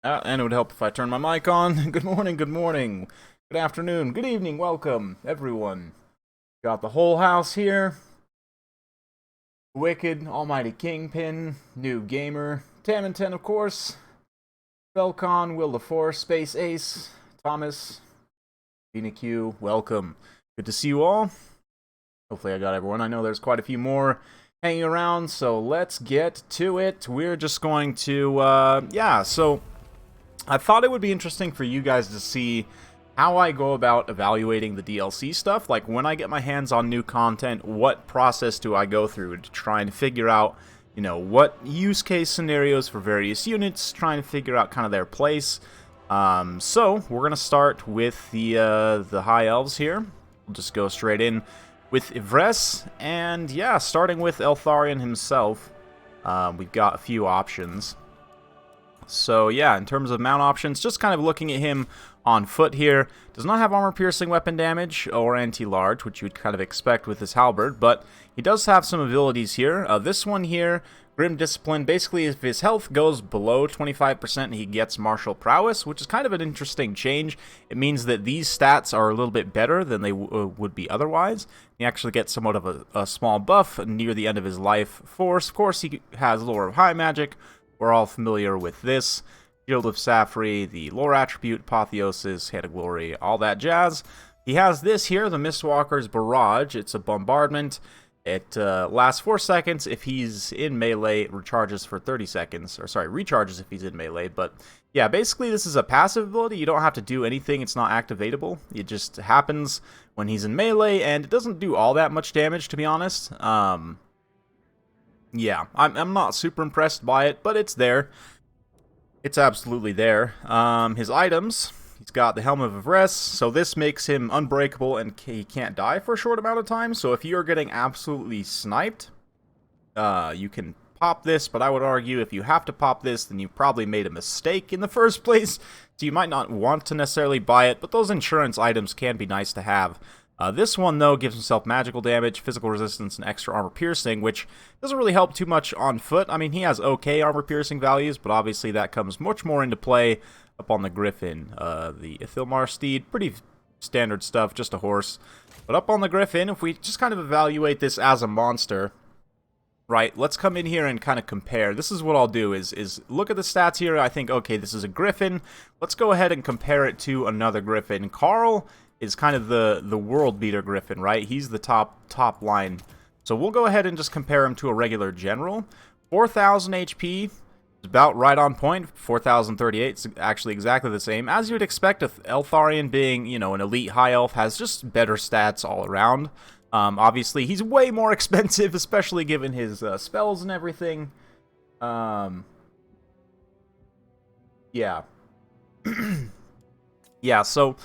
And it would help if I turn my mic on. Good morning, good afternoon, good evening, welcome, everyone. Got the whole house here. Wicked, Almighty Kingpin, New Gamer, Tam and Ten, of course, Belcon, Will the Force, Space Ace, Thomas, Vina Q, welcome. Good to see you all. Hopefully I got everyone. I know there's quite a few more hanging around, so let's get to it. We're just going to, so I thought it would be interesting for you guys to see how I go about evaluating the DLC stuff. Like, when I get my hands on new content, what process do I go through to try and figure out, what use case scenarios for various units, trying to figure out kind of their place. So, we're going to start with the High Elves here. We'll just go straight in with Ivres, and yeah, starting with Eltharion himself, we've got a few options. So yeah, in terms of mount options, just kind of looking at him on foot here. Does not have armor-piercing weapon damage or anti-large, which you would kind of expect with his halberd, but he does have some abilities here. This one here, Grim Discipline, basically if his health goes below 25%, he gets martial prowess, which is kind of an interesting change. It means that these stats are a little bit better than they would be otherwise. He actually gets somewhat of a small buff near the end of his life force. Of course, he has Lore of High Magic. We're all familiar with this. Shield of Safri, the lore attribute, Apotheosis, Hand of Glory, all that jazz. He has this here, the Mistwalker's Barrage. It's a bombardment. It lasts 4 seconds. If he's in melee, it recharges for 30 seconds. Or sorry, recharges if he's in melee. But yeah, basically this is a passive ability. You don't have to do anything. It's not activatable. It just happens when he's in melee, and it doesn't do all that much damage, to be honest. Yeah, I'm not super impressed by it, but it's there. It's absolutely there. His items, he's got the Helm of Ivres, so this makes him unbreakable and he can't die for a short amount of time. So if you're getting absolutely sniped, you can pop this, but I would argue if you have to pop this, then you probably made a mistake in the first place. So you might not want to necessarily buy it, but those insurance items can be nice to have. This one, though, gives himself magical damage, physical resistance, and extra armor piercing, which doesn't really help too much on foot. I mean, he has okay armor piercing values, but obviously that comes much more into play up on the Griffin. The Ithilmar steed, pretty standard stuff, just a horse. But up on the Griffin, if we just kind of evaluate this as a monster, right, let's come in here and kind of compare. This is what I'll do, is look at the stats here. I think, okay, this is a Griffin. Let's go ahead and compare it to another Griffin. Carl is kind of the world beater Griffin, right? He's the top line. So we'll go ahead and just compare him to a regular general. 4,000 HP is about right on point. 4,038 is actually exactly the same. As you would expect, Eltharion being, an elite high elf, has just better stats all around. Obviously, he's way more expensive, especially given his spells and everything. Yeah. Yeah, so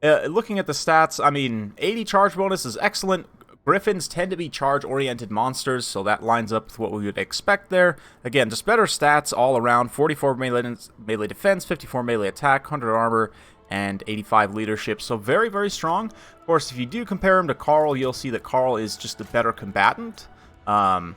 looking at the stats, I mean, 80 charge bonus is excellent. Griffins tend to be charge-oriented monsters, so that lines up with what we would expect there. Again, just better stats all around. 44 melee defense, 54 melee attack, 100 armor, and 85 leadership. So very, very strong. Of course, if you do compare him to Carl, you'll see that Carl is just a better combatant. Yeah,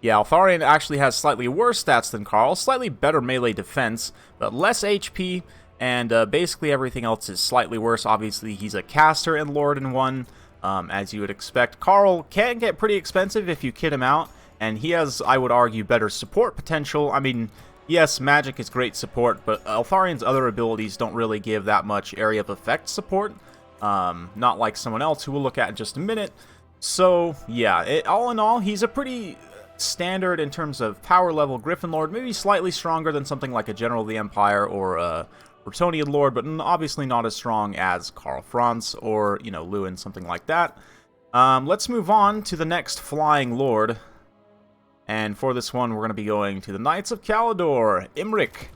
Eltharion actually has slightly worse stats than Carl. Slightly better melee defense, but less HP. And basically everything else is slightly worse. Obviously, he's a caster and Lord in one, as you would expect. Carl can get pretty expensive if you kit him out, and he has, I would argue, better support potential. I mean, yes, magic is great support, but Eltharion's other abilities don't really give that much area of effect support, not like someone else who we'll look at in just a minute. So, yeah, all in all, he's a pretty standard in terms of power level Griffin Lord, maybe slightly stronger than something like a General of the Empire or a Bretonnian Lord, but obviously not as strong as Karl Franz or, Lewin, something like that. Let's move on to the next Flying Lord. And for this one, we're going to be going to the Knights of Caledor, Imrik.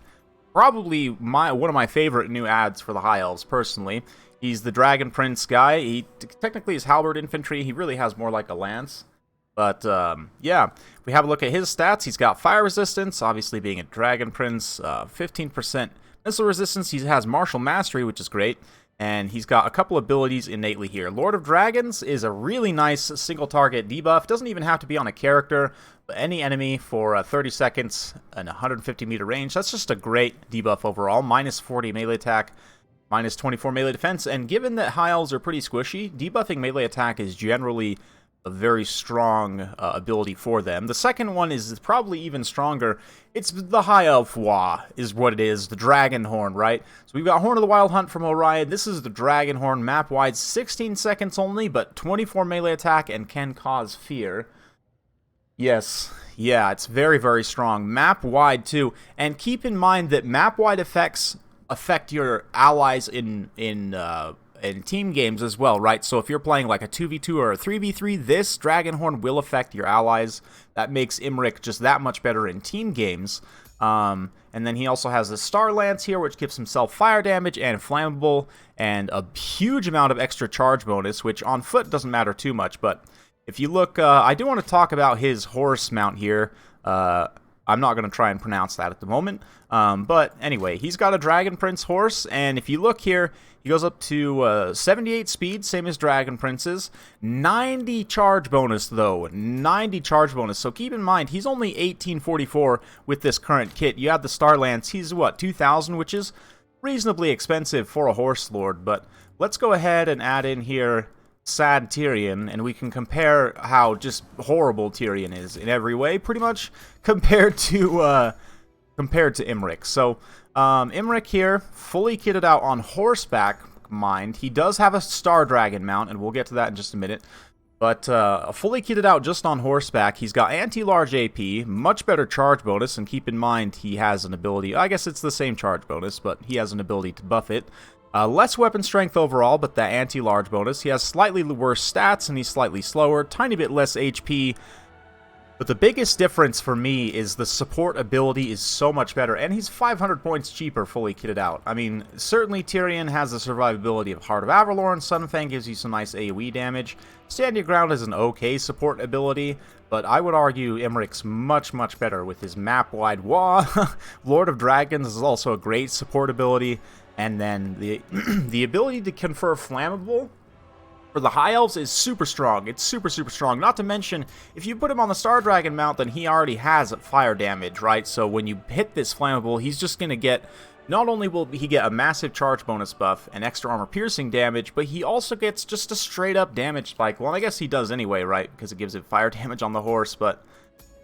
Probably one of my favorite new adds for the High Elves, personally. He's the Dragon Prince guy. He technically is halberd infantry. He really has more like a lance. But, yeah, if we have a look at his stats, he's got fire resistance, obviously being a Dragon Prince, 15% missile resistance. He has martial mastery, which is great, and he's got a couple abilities innately here. Lord of Dragons is a really nice single target debuff. Doesn't even have to be on a character, any enemy for 30 seconds and 150-meter range. That's just a great debuff overall. Minus 40 melee attack, minus 24 melee defense, and given that high elves are pretty squishy, debuffing melee attack is generally a very strong ability for them. The second one is probably even stronger. It's the High Elf Wah, is what it is, the Dragon Horn, right? So we've got Horn of the Wild Hunt from Orion. This is the Dragon Horn, map-wide, 16 seconds only, but 24 melee attack and can cause fear. Yes, yeah, it's very, very strong. Map-wide, too. And keep in mind that map-wide effects affect your allies in team games as well, right? So if you're playing like a 2v2 or a 3v3, this Dragonhorn will affect your allies. That makes Imrik just that much better in team games. And then he also has the Star Lance here, which gives himself fire damage and flammable, and a huge amount of extra charge bonus, which on foot doesn't matter too much. But if you look, I do want to talk about his horse mount here. I'm not going to try and pronounce that at the moment. But anyway, he's got a Dragon Prince horse, and if you look here, he goes up to 78 speed, same as Dragon Prince's. 90 charge bonus, though. 90 charge bonus. So keep in mind, he's only 1844 with this current kit. You have the Star Lance. He's, what, 2,000, which is reasonably expensive for a horse lord. But let's go ahead and add in here Sad Tyrion, and we can compare how just horrible Tyrion is in every way, pretty much, compared to Imrik. So Imrik here, fully kitted out on horseback, mind. He does have a Star Dragon mount, and we'll get to that in just a minute. But fully kitted out just on horseback. He's got anti-large AP, much better charge bonus, and keep in mind he has an ability, I guess it's the same charge bonus, but he has an ability to buff it. Less weapon strength overall, but that anti-large bonus. He has slightly worse stats, and he's slightly slower, tiny bit less HP. But the biggest difference for me is the support ability is so much better, and he's 500 points cheaper fully kitted out. I mean, certainly Tyrion has the survivability of Heart of Avalorn. Sunfang gives you some nice AoE damage. Stand Your Ground is an okay support ability, but I would argue Imrik's much, much better with his map-wide Wah. Lord of Dragons is also a great support ability. And then the ability to confer flammable for the High Elves is super strong. It's super, super strong. Not to mention, if you put him on the Star Dragon mount, then he already has fire damage, right? So when you hit this flammable, he's just going to get, not only will he get a massive charge bonus buff and extra armor piercing damage, but he also gets just a straight up damage spike. Well, I guess he does anyway, right? Because it gives it fire damage on the horse, but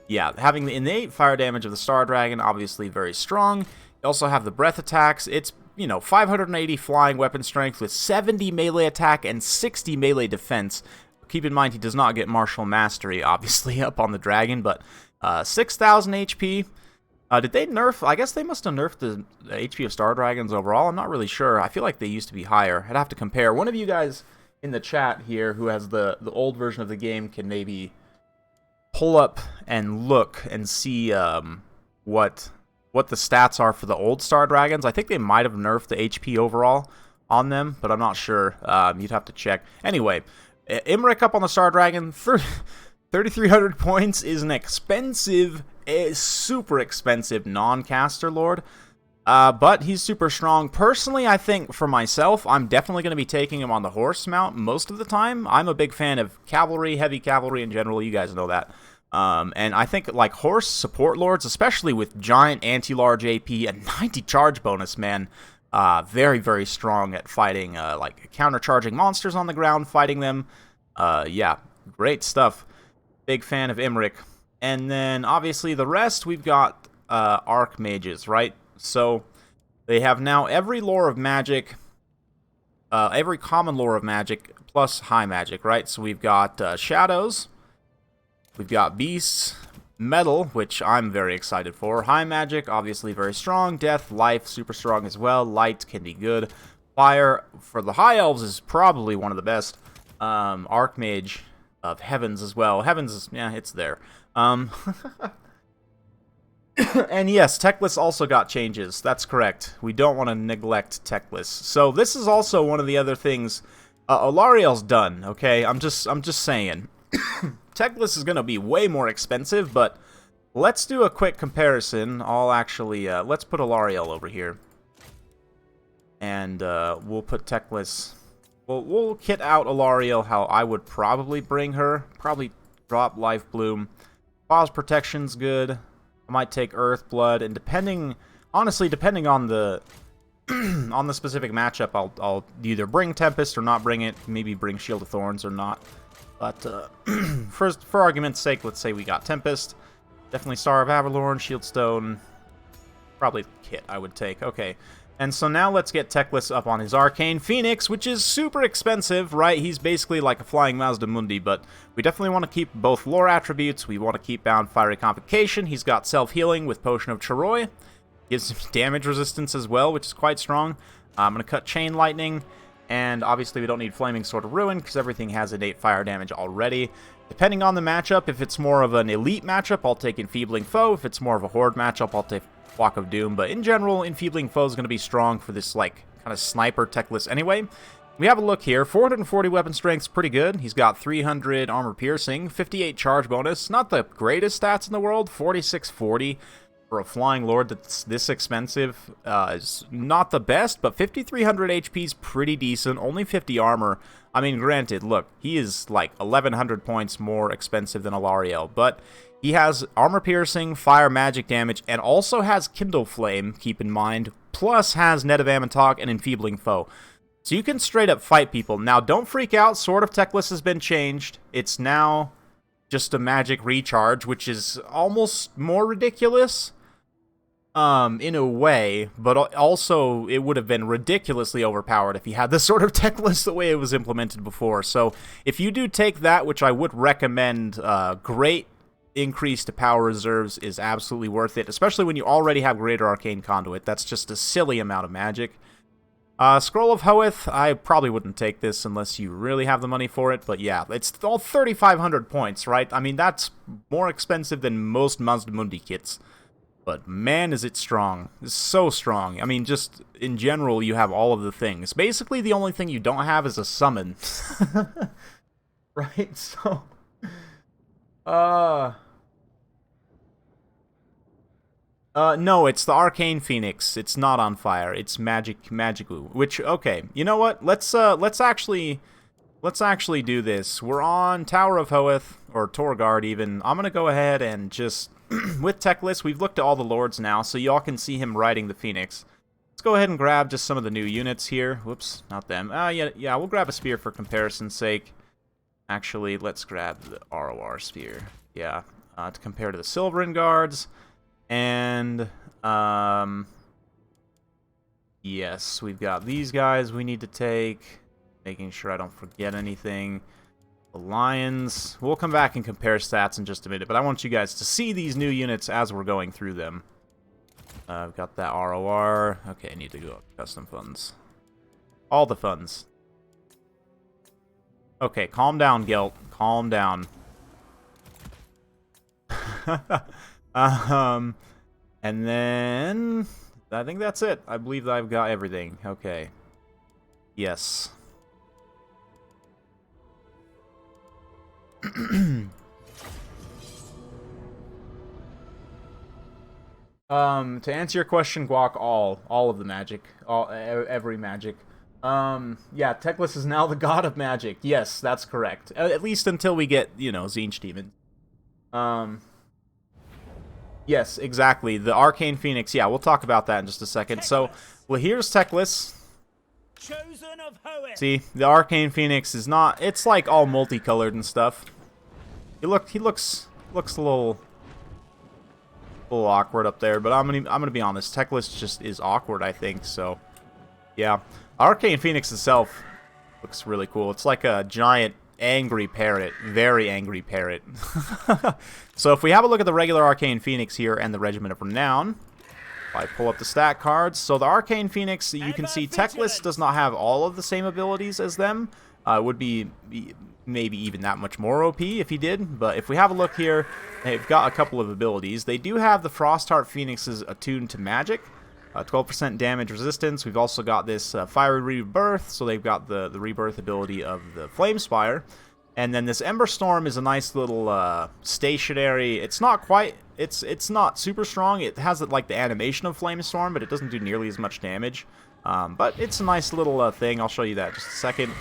yeah, having the innate fire damage of the Star Dragon, obviously very strong. You also have the breath attacks. It's, you know, 580 flying weapon strength with 70 melee attack and 60 melee defense. Keep in mind he does not get martial mastery, obviously, up on the dragon, but 6,000 HP. Did they nerf? I guess they must have nerfed the HP of Star Dragons overall. I'm not really sure. I feel like they used to be higher. I'd have to compare. One of you guys in the chat here who has the old version of the game can maybe pull up and look and see what the stats are for the old Star Dragons. I think they might have nerfed the HP overall on them, but I'm not sure. You'd have to check. Anyway, Imrik up on the Star Dragon, 3,300 points is an expensive, super expensive non-caster lord, but he's super strong. Personally, I think for myself, I'm definitely going to be taking him on the horse mount most of the time. I'm a big fan of cavalry, heavy cavalry in general. You guys know that. And I think, like, horse support lords, especially with giant anti-large AP and 90 charge bonus, man, very, very strong at fighting, like, counter-charging monsters on the ground, fighting them. Yeah, great stuff. Big fan of Imrik. And then, obviously, the rest, we've got Archmages, right? So, they have now every lore of magic, every common lore of magic, plus high magic, right? So, we've got Shadows. We've got Beasts, Metal, which I'm very excited for. High Magic, obviously very strong. Death, Life, super strong as well. Light can be good. Fire, for the High Elves, is probably one of the best. Archmage of Heavens as well. Heavens is, yeah, it's there. And yes, Teclis also got changes. That's correct. We don't want to neglect Teclis. So this is also one of the other things. Alariel's done, okay? I'm just saying. Teclis is going to be way more expensive, but let's do a quick comparison. I'll actually, let's put Eltharion over here. And we'll put Teclis. We'll kit out Eltharion how I would probably bring her. Probably drop Life Bloom. Pause Protection's good. I might take Earth, Blood, and honestly, depending on the on the specific matchup, I'll either bring Tempest or not bring it. Maybe bring Shield of Thorns or not. But for argument's sake, let's say we got Tempest. Definitely Star of Avalorn, Shieldstone. Probably Kit I would take. Okay. And so now let's get Teclis up on his Arcane Phoenix, which is super expensive, right? He's basically like a flying Mazda Mundi, but we definitely want to keep both lore attributes. We want to keep Bound Fiery Convocation. He's got Self-Healing with Potion of Charoi. Gives him damage resistance as well, which is quite strong. I'm going to cut Chain Lightning, and obviously we don't need Flaming Sword of Ruin because everything has innate fire damage already. Depending on the matchup, if it's more of an elite matchup, I'll take Enfeebling Foe. If it's more of a horde matchup, I'll take Flock of Doom. But in general, Enfeebling Foe is going to be strong for this like kind of sniper Teclis anyway. We have a look here. 440 weapon strength's pretty good. He's got 300 armor piercing, 58 charge bonus. Not the greatest stats in the world. 4640 for a flying lord that's this expensive is not the best, but 5300 HP is pretty decent. Only 50 armor. I mean, granted, look, he is like 1100 points more expensive than Eltharion, but he has armor piercing, fire magic damage, and also has Kindle Flame, keep in mind, plus has Net of Ammontok and Enfeebling Foe. So you can straight up fight people. Now, don't freak out, Sword of Teclis has been changed. It's now just a magic recharge, which is almost more ridiculous in a way, but also it would have been ridiculously overpowered if you had the Sword of Teclis the way it was implemented before. So if you do take that, which I would recommend, great increase to power reserves is absolutely worth it, especially when you already have Greater Arcane Conduit. That's just a silly amount of magic. Scroll of Hoeth, I probably wouldn't take this unless you really have the money for it, but yeah, it's all 3,500 points, right? I mean, that's more expensive than most Mazda Mundi kits. But man, is it strong. It's so strong. I mean, just in general, you have all of the things. Basically, the only thing you don't have is a summon. Right? So... no, it's the Arcane Phoenix. It's not on fire. It's Magicu. Which, okay, you know what? Let's actually do this. We're on Tower of Hoeth, or Torgard even. I'm gonna go ahead and just, with Teclis, we've looked at all the lords now, so y'all can see him riding the Phoenix. Let's go ahead and grab just some of the new units here. Whoops, not them. Yeah, we'll grab a spear for comparison's sake. Actually, let's grab the ROR spear. Yeah, to compare to the Silverin Guards. And, yes, we've got these guys we need to take. Making sure I don't forget anything. The Lions. We'll come back and compare stats in just a minute, but I want you guys to see these new units as we're going through them. I've got that ROR. Okay, I need to go up custom funds. All the funds. Okay, calm down, Gelt. Calm down. And then I think that's it. I believe that I've got everything. Okay. Yes. To answer your question, Guac, all of the magic, every magic. Yeah, Teclis is now the god of magic. Yes, that's correct. At least until we get, Tzeentch Demon. Yes, exactly. The Arcane Phoenix. Yeah, we'll talk about that in just a second. Teclis. So, well, here's Teclis. Chosen of Hoeth. See, the Arcane Phoenix is not. It's like all multicolored and stuff. He looks a little awkward up there, but I'm gonna be honest. Teclis just is awkward, I think. So, yeah, Arcane Phoenix itself looks really cool. It's like a giant angry parrot, very angry parrot. So if we have a look at the regular Arcane Phoenix here and the Regiment of Renown, if I pull up the stat cards, so the Arcane Phoenix, you can see Teclis does not have all of the same abilities as them. It would be maybe even that much more OP if he did, but if we have a look here, they've got a couple of abilities. They do have the Frostheart Phoenixes attuned to magic, 12% damage resistance. We've also got this Fiery Rebirth, so they've got the rebirth ability of the Flamespire. And then this Ember Storm is a nice little stationary. It's not quite. It's not super strong. It has like the animation of Flamestorm, but it doesn't do nearly as much damage. But it's a nice little thing. I'll show you that in just a second.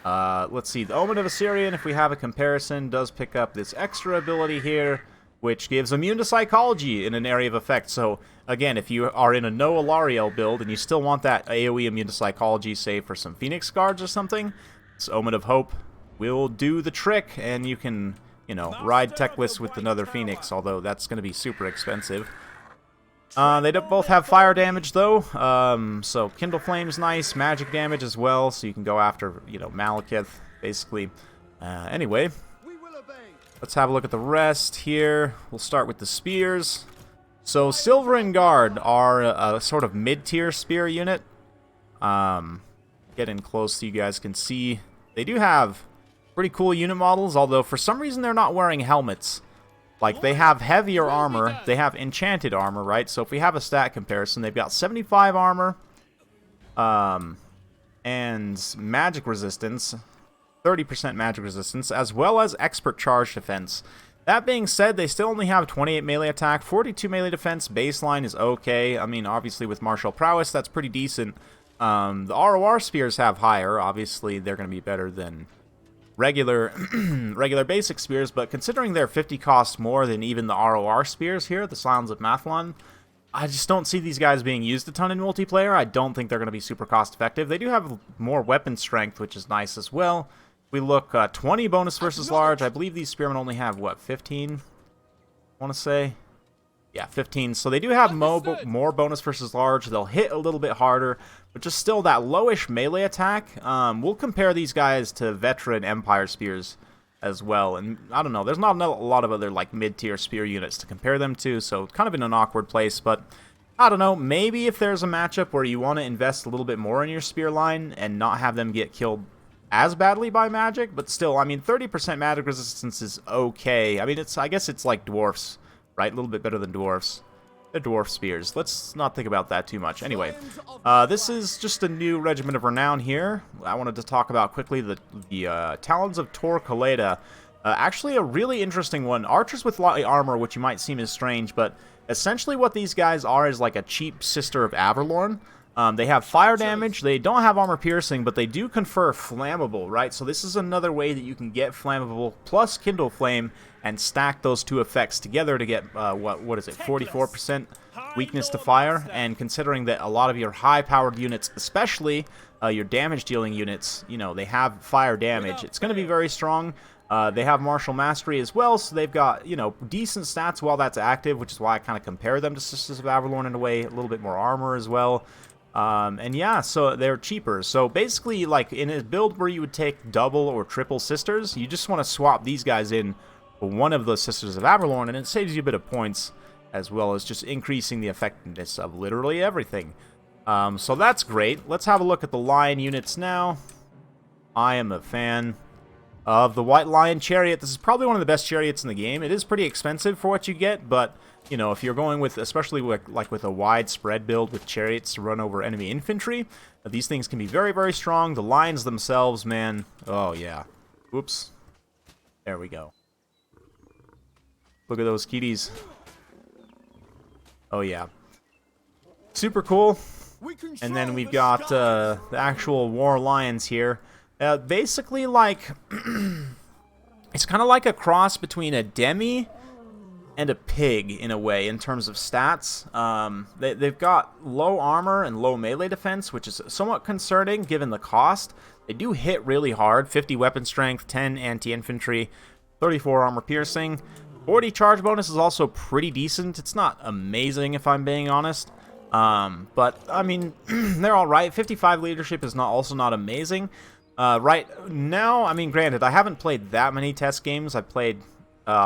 Let's see. The Omen of Assyrian, if we have a comparison, does pick up this extra ability here, which gives immune to psychology in an area of effect. So, again, if you are in a no Eltharion build and you still want that AoE immune to psychology, say for some Phoenix guards or something, this Omen of Hope will do the trick, and you can, you know, ride Teclis with another Phoenix, although that's going to be super expensive. They both have fire damage, though, so Kindle Flame's nice, magic damage as well, so you can go after, you know, Malekith, basically. Anyway, let's have a look at the rest here. We'll start with the spears. So Silver and Guard are a sort of mid-tier spear unit. Get in close so you guys can see. They do have pretty cool unit models, although for some reason they're not wearing helmets. Like, they have heavier armor, they have enchanted armor, right? So if we have a stat comparison, they've got 75 armor, and magic resistance, 30% magic resistance, as well as expert charge defense. That being said, they still only have 28 melee attack, 42 melee defense. Baseline is okay. I mean, obviously with martial prowess, that's pretty decent. The ROR spears have higher. Obviously, they're going to be better than regular basic spears, but considering they're 50 cost more than even the ROR spears here, the Scions of Mathlon, I just don't see these guys being used a ton in multiplayer. I don't think they're going to be super cost effective. They do have more weapon strength, which is nice as well. We look 20 bonus versus large. I believe these spearmen only have, what, 15? I want to say. Yeah, 15. So they do have more bonus versus large. They'll hit a little bit harder, but just still that lowish melee attack. We'll compare these guys to veteran Empire spears as well. And I don't know, there's not a lot of other like mid-tier spear units to compare them to, so kind of in an awkward place. But I don't know, maybe if there's a matchup where you want to invest a little bit more in your spear line and not have them get killed as badly by magic, but still, I mean, 30% magic resistance is okay. I mean, I guess it's like dwarfs, right? A little bit better than dwarfs. They're dwarf spears. Let's not think about that too much. Anyway, this is just a new Regiment of Renown here. I wanted to talk about quickly the Talons of Tor Kaleda. Actually, a really interesting one. Archers with light armor, which you might seem as strange, but essentially what these guys are is like a cheap sister of Averlorn. They have fire damage, they don't have armor piercing, but they do confer flammable, right? So this is another way that you can get flammable plus Kindle Flame and stack those two effects together to get, what is it, 44% weakness to fire. And considering that a lot of your high-powered units, especially your damage-dealing units, you know, they have fire damage, it's going to be very strong. They have Martial Mastery as well, so they've got, you know, decent stats while that's active, which is why I kind of compare them to Sisters of Averlorn in a way, a little bit more armor as well. And yeah, so they're cheaper. So basically, like in a build where you would take double or triple sisters, you just want to swap these guys in for one of the Sisters of Averlorn, and it saves you a bit of points, as well as just increasing the effectiveness of literally everything. So that's great. Let's have a look at the Lion units now. I am a fan of the White Lion Chariot. This is probably one of the best chariots in the game. It is pretty expensive for what you get, but you know, if you're going with, especially with a widespread build with chariots to run over enemy infantry, these things can be very, very strong. The lions themselves, man, oh yeah. Whoops. There we go. Look at those kitties. Oh yeah. Super cool. And then we've got the actual war lions here. Basically, like, it's kind of like a cross between a demi and a pig in a way in terms of stats. They've got low armor and low melee defense, which is somewhat concerning given the cost. They do hit really hard, 50 weapon strength, 10 anti-infantry, 34 armor piercing. 40 charge bonus is also pretty decent. It's not amazing if I'm being honest. But I mean, they're alright. 55 leadership is also not amazing. Right now, I mean, granted, I haven't played that many test games. I've played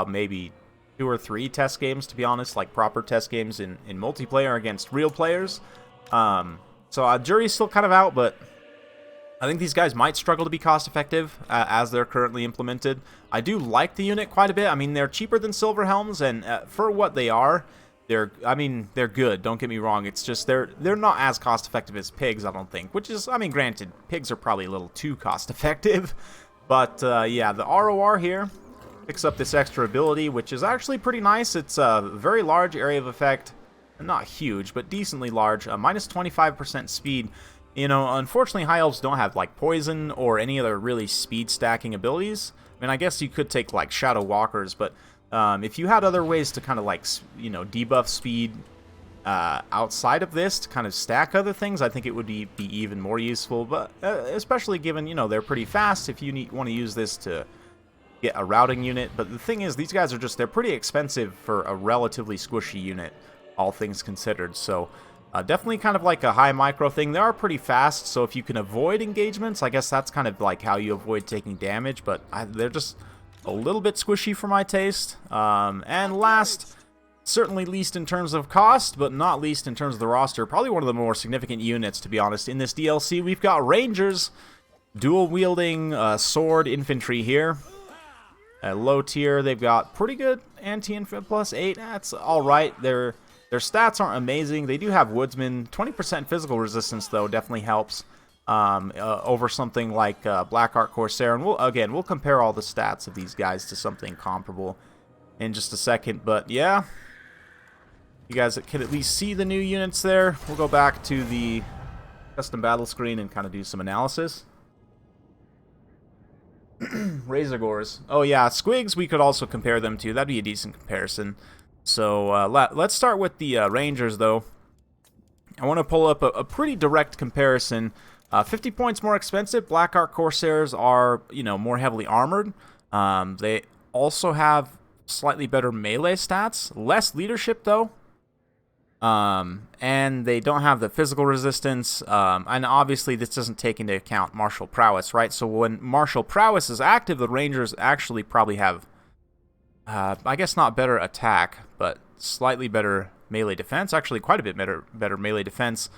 maybe 2 or 3 test games, to be honest, like proper test games in multiplayer against real players. So jury's still kind of out, but I think these guys might struggle to be cost effective as they're currently implemented. I do like the unit quite a bit. I mean, they're cheaper than Silver Helms, and for what they are, they're good. Don't get me wrong. It's just they're not as cost effective as pigs, I don't think. Which is, I mean, granted, pigs are probably a little too cost effective, but yeah, the ROR here picks up this extra ability, which is actually pretty nice. It's a very large area of effect, not huge, but decently large. Minus 25% speed. You know, unfortunately, high elves don't have like poison or any other really speed stacking abilities. I mean, I guess you could take like Shadow Walkers, but If you had other ways to kind of like, you know, debuff speed outside of this to kind of stack other things, I think it would be even more useful. But especially given, you know, they're pretty fast if you want to use this to get a routing unit. But the thing is, these guys are they're pretty expensive for a relatively squishy unit, all things considered. So definitely kind of like a high micro thing. They are pretty fast, so if you can avoid engagements, I guess that's kind of like how you avoid taking damage. But they're just a little bit squishy for my taste. And last, certainly least in terms of cost, but not least in terms of the roster, probably one of the more significant units, to be honest. In this DLC, we've got Rangers, dual-wielding sword infantry here. At low tier, they've got pretty good anti-infant +8. That's alright. Their stats aren't amazing. They do have Woodsmen. 20% physical resistance, though, definitely helps over something like Black Art Corsair. And we'll compare all the stats of these guys to something comparable in just a second. But yeah, you guys can at least see the new units there. We'll go back to the custom battle screen and kind of do some analysis. Razorgores. Oh yeah, Squigs we could also compare them to. That'd be a decent comparison. So let's start with the Rangers, though. I want to pull up a pretty direct comparison. 50 points more expensive. Black Art Corsairs are, you know, more heavily armored. They also have slightly better melee stats. Less leadership, though. And they don't have the physical resistance, and obviously this doesn't take into account martial prowess, right? So when martial prowess is active, the Rangers actually probably have, I guess not better attack, but slightly better melee defense, actually quite a bit better melee defense.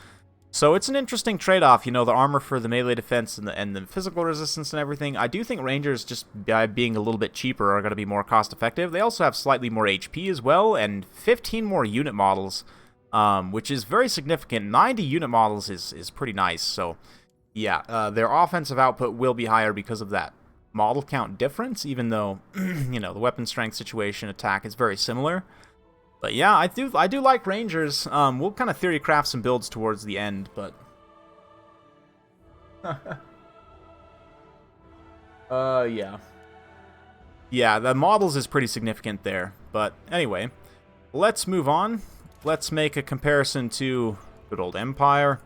So it's an interesting trade-off, you know, the armor for the melee defense and the physical resistance and everything. I do think Rangers, just by being a little bit cheaper, are going to be more cost-effective. They also have slightly more HP as well, and 15 more unit models, which is very significant. 90 unit models is pretty nice. So yeah, their offensive output will be higher because of that model count difference, even though you know, the weapon strength situation, attack is very similar. But yeah, I do like Rangers. We'll kind of theory craft some builds towards the end, but yeah, the models is pretty significant there. But anyway, let's move on. Let's make a comparison to good old Empire.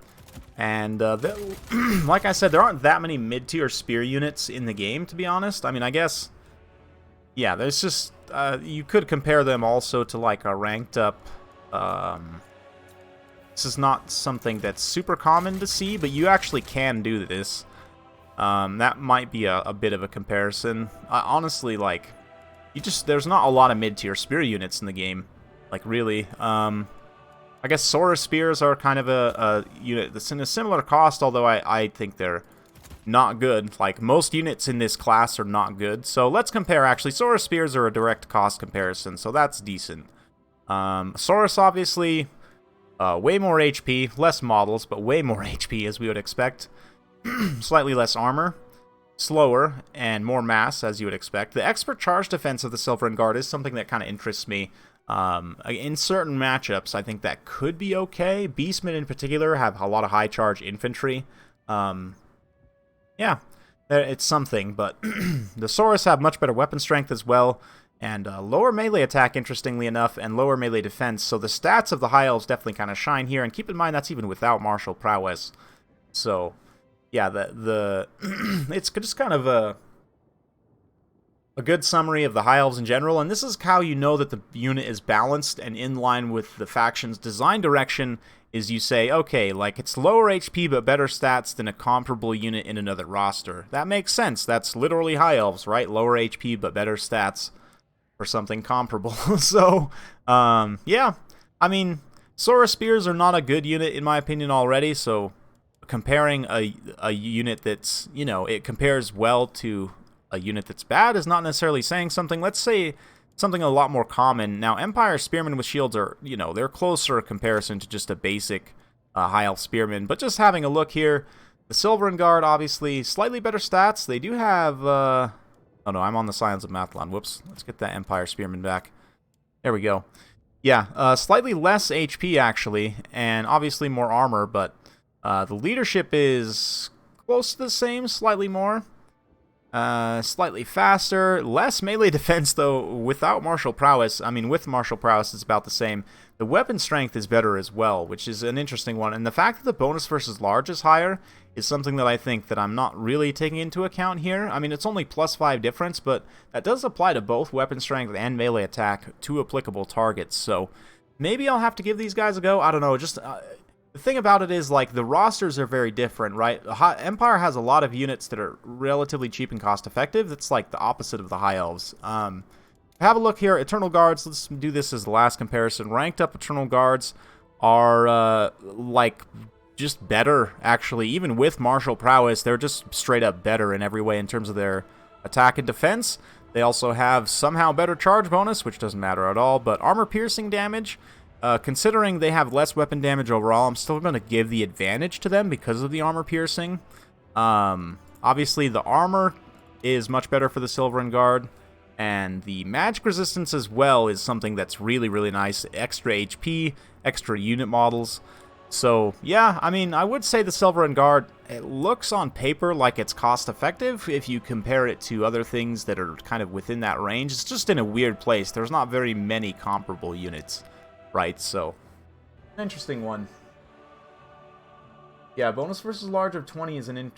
And like I said, there aren't that many mid-tier spear units in the game, to be honest. I mean, I guess, yeah, there's just, you could compare them also to like a ranked up, this is not something that's super common to see, but you actually can do this. That might be a bit of a comparison. Honestly, like, there's not a lot of mid-tier spear units in the game. Like, really. I guess Sora Spears are kind of a unit that's in a similar cost, although I think they're not good. Like, most units in this class are not good. So let's compare, actually. Sora Spears are a direct cost comparison, so that's decent. Saurus, obviously, way more HP. Less models, but way more HP, as we would expect. Slightly less armor. Slower, and more mass, as you would expect. The expert charge defense of the Sylvan Guard is something that kind of interests me. In certain matchups, I think that could be okay. Beastmen in particular have a lot of high charge infantry. Yeah, it's something, but the Saurus have much better weapon strength as well, and lower melee attack, interestingly enough, and lower melee defense. So the stats of the High Elves definitely kind of shine here, and keep in mind that's even without martial prowess. So yeah, it's just kind of a good summary of the High Elves in general, and this is how you know that the unit is balanced and in line with the faction's design direction, is you say, okay, like, it's lower HP but better stats than a comparable unit in another roster. That makes sense. That's literally High Elves, right? Lower HP but better stats for something comparable. So, yeah. I mean, Sora Spears are not a good unit in my opinion already, so comparing a unit that's, you know, it compares well to a unit that's bad is not necessarily saying something. Let's say something a lot more common. Now, Empire Spearmen with shields are, you know, they're closer in comparison to just a basic High Elf Spearman. But just having a look here, the Sylvan Guard, obviously, slightly better stats. They do have, oh no, I'm on the Scions of Mathlon. Whoops. Let's get that Empire Spearman back. There we go. Yeah, slightly less HP, actually, and obviously more armor, but the leadership is close to the same, slightly more. Slightly faster, less melee defense though without martial prowess. I mean, with martial prowess it's about the same. The weapon strength is better as well, which is an interesting one. And the fact that the bonus versus large is higher is something that I think that I'm not really taking into account here. I mean, it's only +5 difference, but that does apply to both weapon strength and melee attack to applicable targets. So maybe I'll have to give these guys a go. I don't know, just... the thing about it is, like, the rosters are very different, right? Empire has a lot of units that are relatively cheap and cost-effective. That's, like, the opposite of the High Elves. Have a look here. Eternal Guards, let's do this as the last comparison. Ranked up Eternal Guards are, like, just better, actually. Even with martial prowess, they're just straight-up better in every way in terms of their attack and defense. They also have somehow better charge bonus, which doesn't matter at all, but armor-piercing damage... considering they have less weapon damage overall, I'm still going to give the advantage to them because of the armor piercing. Obviously, the armor is much better for the Silverin Guard, and the magic resistance as well is something that's really, really nice. Extra HP, extra unit models. So, yeah, I mean, I would say the Silverin Guard, it looks on paper like it's cost-effective if you compare it to other things that are kind of within that range. It's just in a weird place. There's not very many comparable units. Right, so an interesting one. Yeah, bonus versus large of 20 is an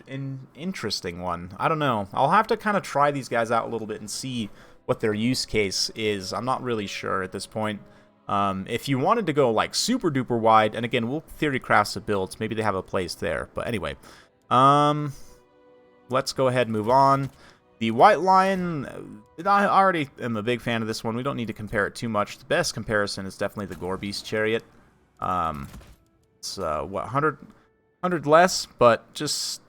interesting one. I don't know. I'll have to kind of try these guys out a little bit and see what their use case is. I'm not really sure at this point. If you wanted to go like super duper wide, and again, we'll theory craft some builds. Maybe they have a place there. But anyway, let's go ahead and move on. The White Lion, I already am a big fan of this one. We don't need to compare it too much. The best comparison is definitely the Gorebeast Chariot. It's, what, 100 less, but just,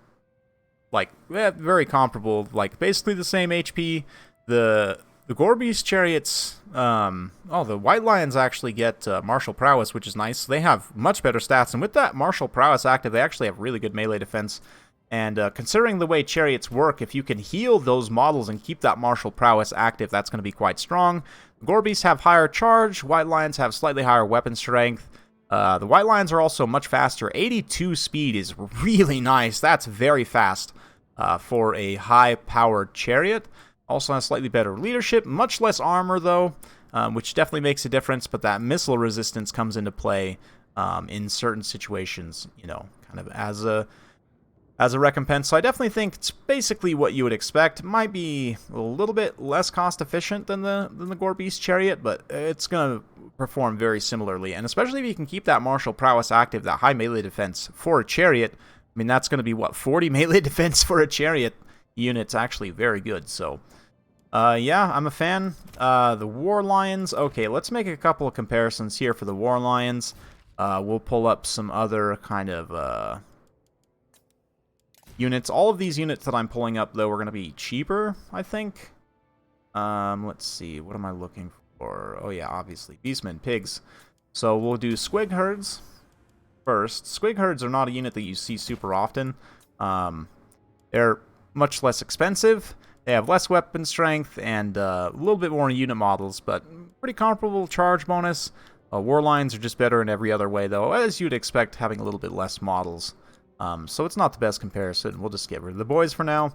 like, very comparable. Like, basically the same HP. The Gorebeast Chariots, the White Lions actually get martial prowess, which is nice. They have much better stats, and with that martial prowess active, they actually have really good melee defense. And considering the way chariots work, if you can heal those models and keep that martial prowess active, that's going to be quite strong. Gorebeasts have higher charge. White Lions have slightly higher weapon strength. The White Lions are also much faster. 82 speed is really nice. That's very fast for a high-powered chariot. Also has slightly better leadership. Much less armor, though, which definitely makes a difference. But that missile resistance comes into play in certain situations, you know, kind of as a recompense. So I definitely think it's basically what you would expect. It might be a little bit less cost efficient than the Gorebeast Chariot, but it's going to perform very similarly. And especially if you can keep that martial prowess active, that high melee defense for a chariot, I mean, that's going to be, what, 40 melee defense for a chariot unit's actually very good. So, yeah, I'm a fan. The War Lions, okay, let's make a couple of comparisons here for the War Lions. We'll pull up some other kind of... units. All of these units that I'm pulling up, though, are going to be cheaper, I think. Let's see. What am I looking for? Oh, yeah, obviously. Beastmen, pigs. So we'll do Squig Herds first. Squig Herds are not a unit that you see super often. They're much less expensive. They have less weapon strength and a little bit more unit models, but pretty comparable charge bonus. War Lions are just better in every other way, though, as you'd expect, having a little bit less models. So it's not the best comparison. We'll just get rid of the boys for now.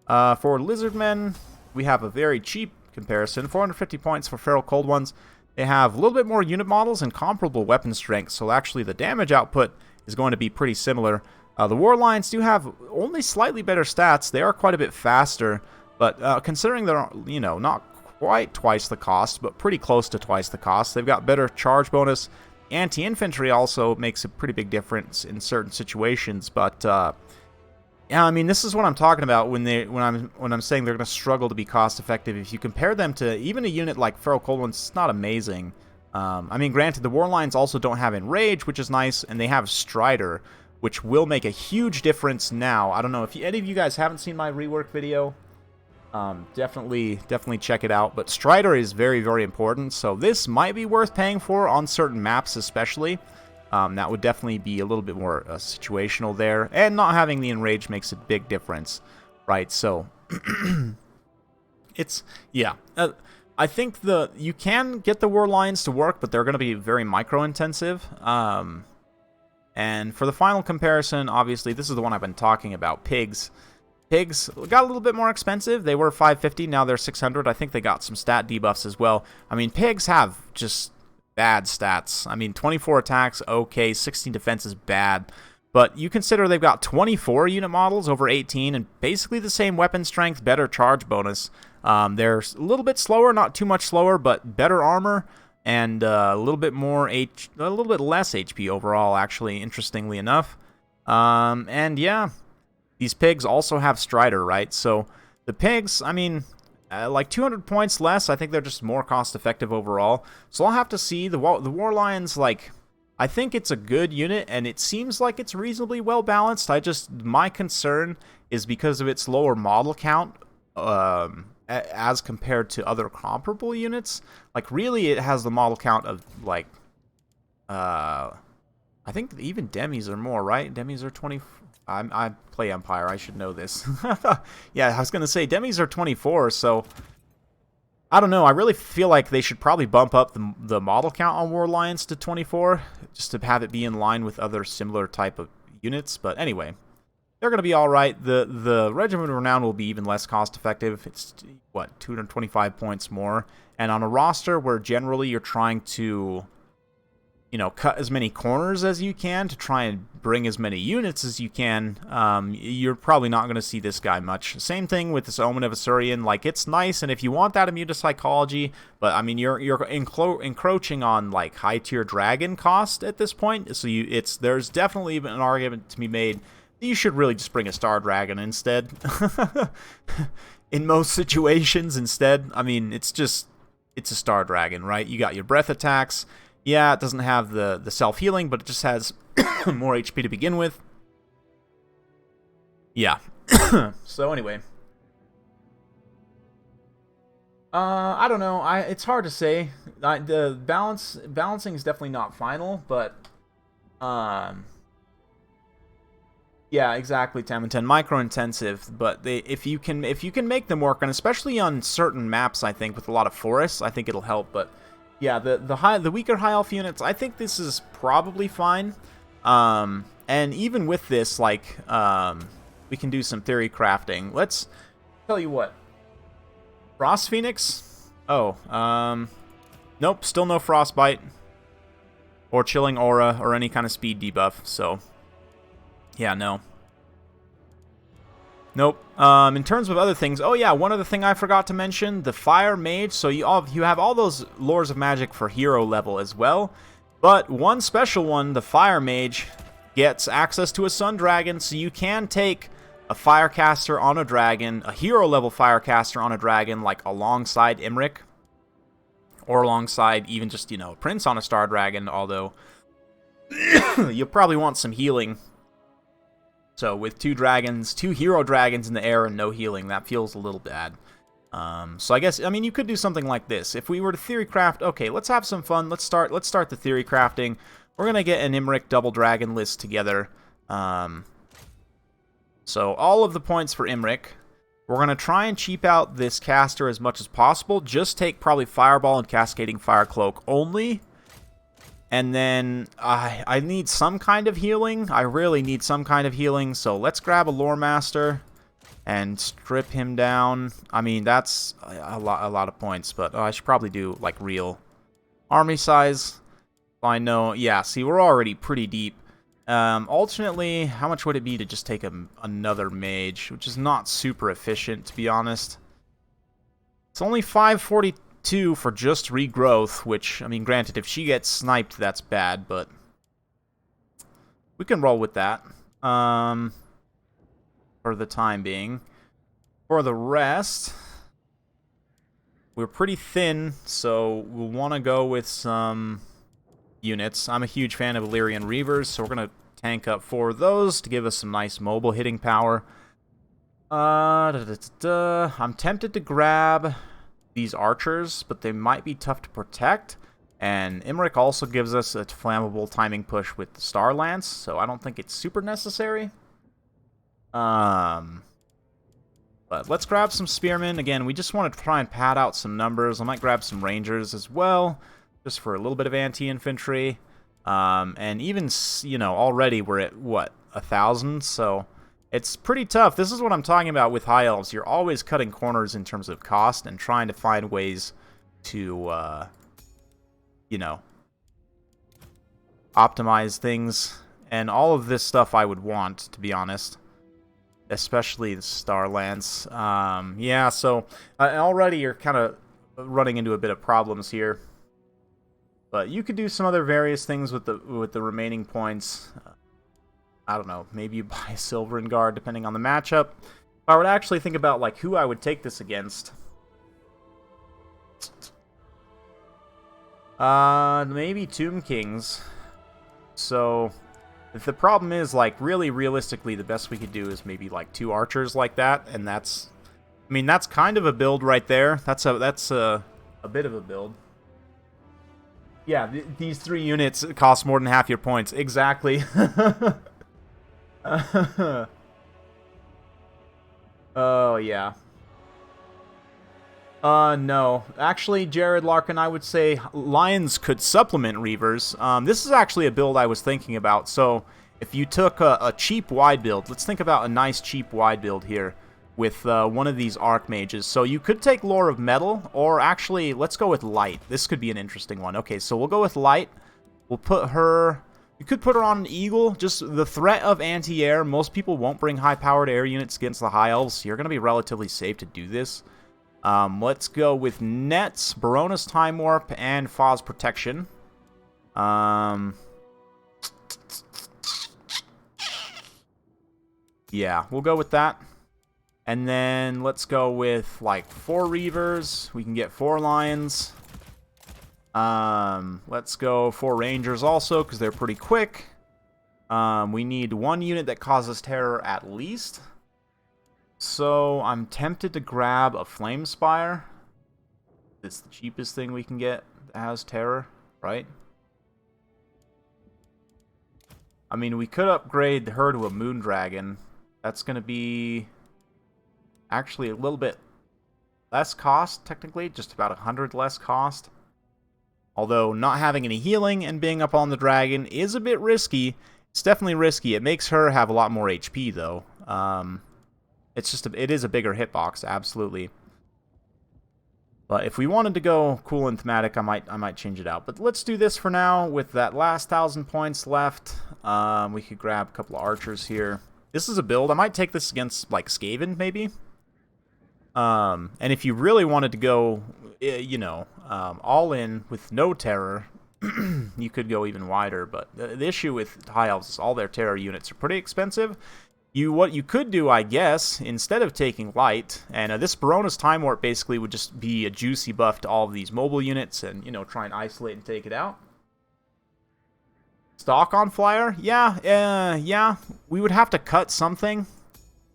For Lizardmen, we have a very cheap comparison. 450 points for Feral Cold Ones. They have a little bit more unit models and comparable weapon strength, so actually the damage output is going to be pretty similar. The War Lions do have only slightly better stats. They are quite a bit faster, but considering they're, you know, not quite twice the cost, but pretty close to twice the cost, they've got better charge bonus. Anti-infantry also makes a pretty big difference in certain situations, but yeah, I mean, this is what I'm talking about when I'm saying they're going to struggle to be cost effective. If you compare them to even a unit like Feral Cold Ones, it's not amazing. I mean, granted, the War Lions also don't have Enrage, which is nice, and they have Strider, which will make a huge difference now. I don't know if any of you guys haven't seen my rework video. Definitely check it out. But Strider is very, very important, so this might be worth paying for on certain maps especially. That would definitely be a little bit more situational there. And not having the Enrage makes a big difference, right? So, it's, yeah. I think you can get the War Lions to work, but they're going to be very micro-intensive. And for the final comparison, obviously, this is the one I've been talking about, pigs. Pigs got a little bit more expensive. They were 550, now they're 600. I think they got some stat debuffs as well. I mean, pigs have just bad stats. I mean, 24 attacks, okay, 16 defense is bad. But you consider they've got 24 unit models over 18 and basically the same weapon strength, better charge bonus. They're a little bit slower, not too much slower, but better armor and a little bit less HP overall, actually, interestingly enough. And yeah, these pigs also have Strider, right? So the pigs, I mean, like 200 points less. I think they're just more cost-effective overall. So I'll have to see. The War Lions, like, I think it's a good unit, and it seems like it's reasonably well-balanced. My concern is because of its lower model count as compared to other comparable units. Like, really, it has the model count of, like, I think even demis are more, right? Demis are 20... I play Empire, I should know this. Yeah, I was going to say, demis are 24, so... I don't know, I really feel like they should probably bump up the model count on War Lions to 24, just to have it be in line with other similar type of units, but anyway. They're going to be alright. The Regiment of Renown will be even less cost-effective. It's, what, 225 points more. And on a roster where generally you're trying to... you know, cut as many corners as you can to try and bring as many units as you can, you're probably not going to see this guy much. Same thing with this Omen of Eltharion. Like, it's nice, and if you want that immune to psychology, but, I mean, you're encroaching on, like, high-tier dragon cost at this point, so there's definitely an argument to be made that you should really just bring a Star Dragon instead. In most situations, instead. I mean, it's a Star Dragon, right? You got your breath attacks. Yeah, it doesn't have the self-healing, but it just has more HP to begin with. Yeah. So anyway. I don't know. It's hard to say. The balancing is definitely not final, but yeah, exactly, 10 and 10 micro-intensive, but if you can make them work, and especially on certain maps, I think, with a lot of forests, I think it'll help, but yeah, the weaker high elf units, I think this is probably fine. And even with this, like, we can do some theory crafting. Let's tell you what. Frost Phoenix? Oh, nope, still no Frostbite. Or Chilling Aura, or any kind of speed debuff, so... yeah, no. Nope. In terms of other things, oh yeah, one other thing I forgot to mention, the Fire Mage. So you have all those Lores of Magic for hero level as well, but one special one, the Fire Mage, gets access to a Sun Dragon, so you can take a Firecaster on a dragon, a hero level Firecaster on a dragon, like alongside Imrik, or alongside even just, you know, a Prince on a Star Dragon, although you'll probably want some healing. So with two hero dragons in the air and no healing, that feels a little bad. So I guess, I mean, you could do something like this. If we were to theory craft, okay, let's have some fun. Let's start the theory crafting. We're gonna get an Imrik double dragon list together. So all of the points for Imrik. We're gonna try and cheap out this caster as much as possible. Just take probably Fireball and Cascading Fire Cloak only. And then I need some kind of healing. I really need some kind of healing. So let's grab a Lore Master and strip him down. I mean, that's a lot of points, but I should probably do like real army size. I know, yeah, see, we're already pretty deep. Alternately, how much would it be to just take another mage, which is not super efficient, to be honest. It's only 542 for just regrowth, which, I mean, granted, if she gets sniped, that's bad, but we can roll with that for the time being. For the rest, we're pretty thin, so we'll want to go with some units. I'm a huge fan of Eltharion Reavers, so we're going to tank up 4 of those to give us some nice mobile hitting power. I'm tempted to grab these archers, but they might be tough to protect. And Imrik also gives us a flammable timing push with the Star Lance, so I don't think it's super necessary. But let's grab some spearmen. Again, we just want to try and pad out some numbers. I might grab some rangers as well, just for a little bit of anti-infantry. And even, you know, already we're at, what, 1,000? So It's pretty tough. This is what I'm talking about with High Elves. You're always cutting corners in terms of cost and trying to find ways to, you know, optimize things. And all of this stuff I would want, to be honest. Especially the Starlands. Yeah, so already you're kind of running into a bit of problems here. But you could do some other various things with the remaining points. I don't know, maybe you buy a Silver and Guard depending on the matchup. If I would actually think about like who I would take this against. Maybe Tomb Kings. So the problem is, like, really realistically the best we could do is maybe like 2 archers like that, and that's, I mean, that's kind of a build right there. That's a bit of a build. Yeah, these 3 units cost more than half your points. Exactly. Oh, yeah. No. Actually, Jared Larkin, I would say Lions could supplement Reavers. This is actually a build I was thinking about. So, if you took a cheap wide build, let's think about a nice cheap wide build here with one of these Archmages. So, you could take Lore of Metal, or actually, let's go with Light. This could be an interesting one. Okay, so we'll go with Light. We'll put her... You could put her on an Eagle. Just the threat of anti-air. Most people won't bring high-powered air units against the High Elves, so you're going to be relatively safe to do this. Let's go with Nets, Barona's Time Warp, and Foz Protection. Yeah, we'll go with that. And then let's go with, like, 4 Reavers. We can get 4 Lions. Let's go 4 Rangers also, because they're pretty quick. We need 1 unit that causes terror at least. So, I'm tempted to grab a Flame Spire. It's the cheapest thing we can get that has terror, right? I mean, we could upgrade her to a Moon Dragon. That's going to be actually a little bit less cost, technically. Just about 100 less cost. Although, not having any healing and being up on the dragon is a bit risky. It's definitely risky. It makes her have a lot more HP, though. It's just it is a bigger hitbox, absolutely. But if we wanted to go cool and thematic, I might change it out. But let's do this for now with that last 1,000 points left. We could grab a couple of archers here. This is a build. I might take this against, like, Skaven, maybe. And if you really wanted to go, you know, all in with no terror, you could go even wider. But the issue with High Elves is all their terror units are pretty expensive. What you could do, I guess, instead of taking Light, and this Barona's Time Warp basically would just be a juicy buff to all of these mobile units and, you know, try and isolate and take it out. Stock on Flyer? Yeah, we would have to cut something.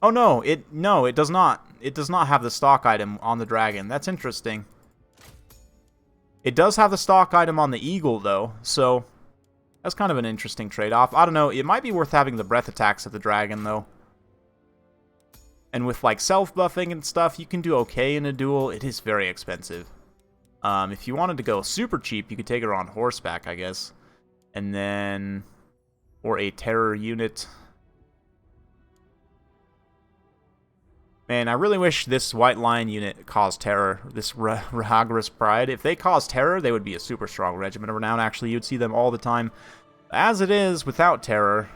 Oh, no, it does not. It does not have the stock item on the dragon. That's interesting. It does have the stock item on the Eagle, though, so that's kind of an interesting trade-off. I don't know. It might be worth having the breath attacks of the dragon, though. And with, like, self-buffing and stuff, you can do okay in a duel. It is very expensive. If you wanted to go super cheap, you could take her on horseback, I guess. And then... or a terror unit. Man, I really wish this White Lion unit caused terror. This Rahagras Pride. If they caused terror, they would be a super strong regiment of renown. Actually, you'd see them all the time. As it is, without terror,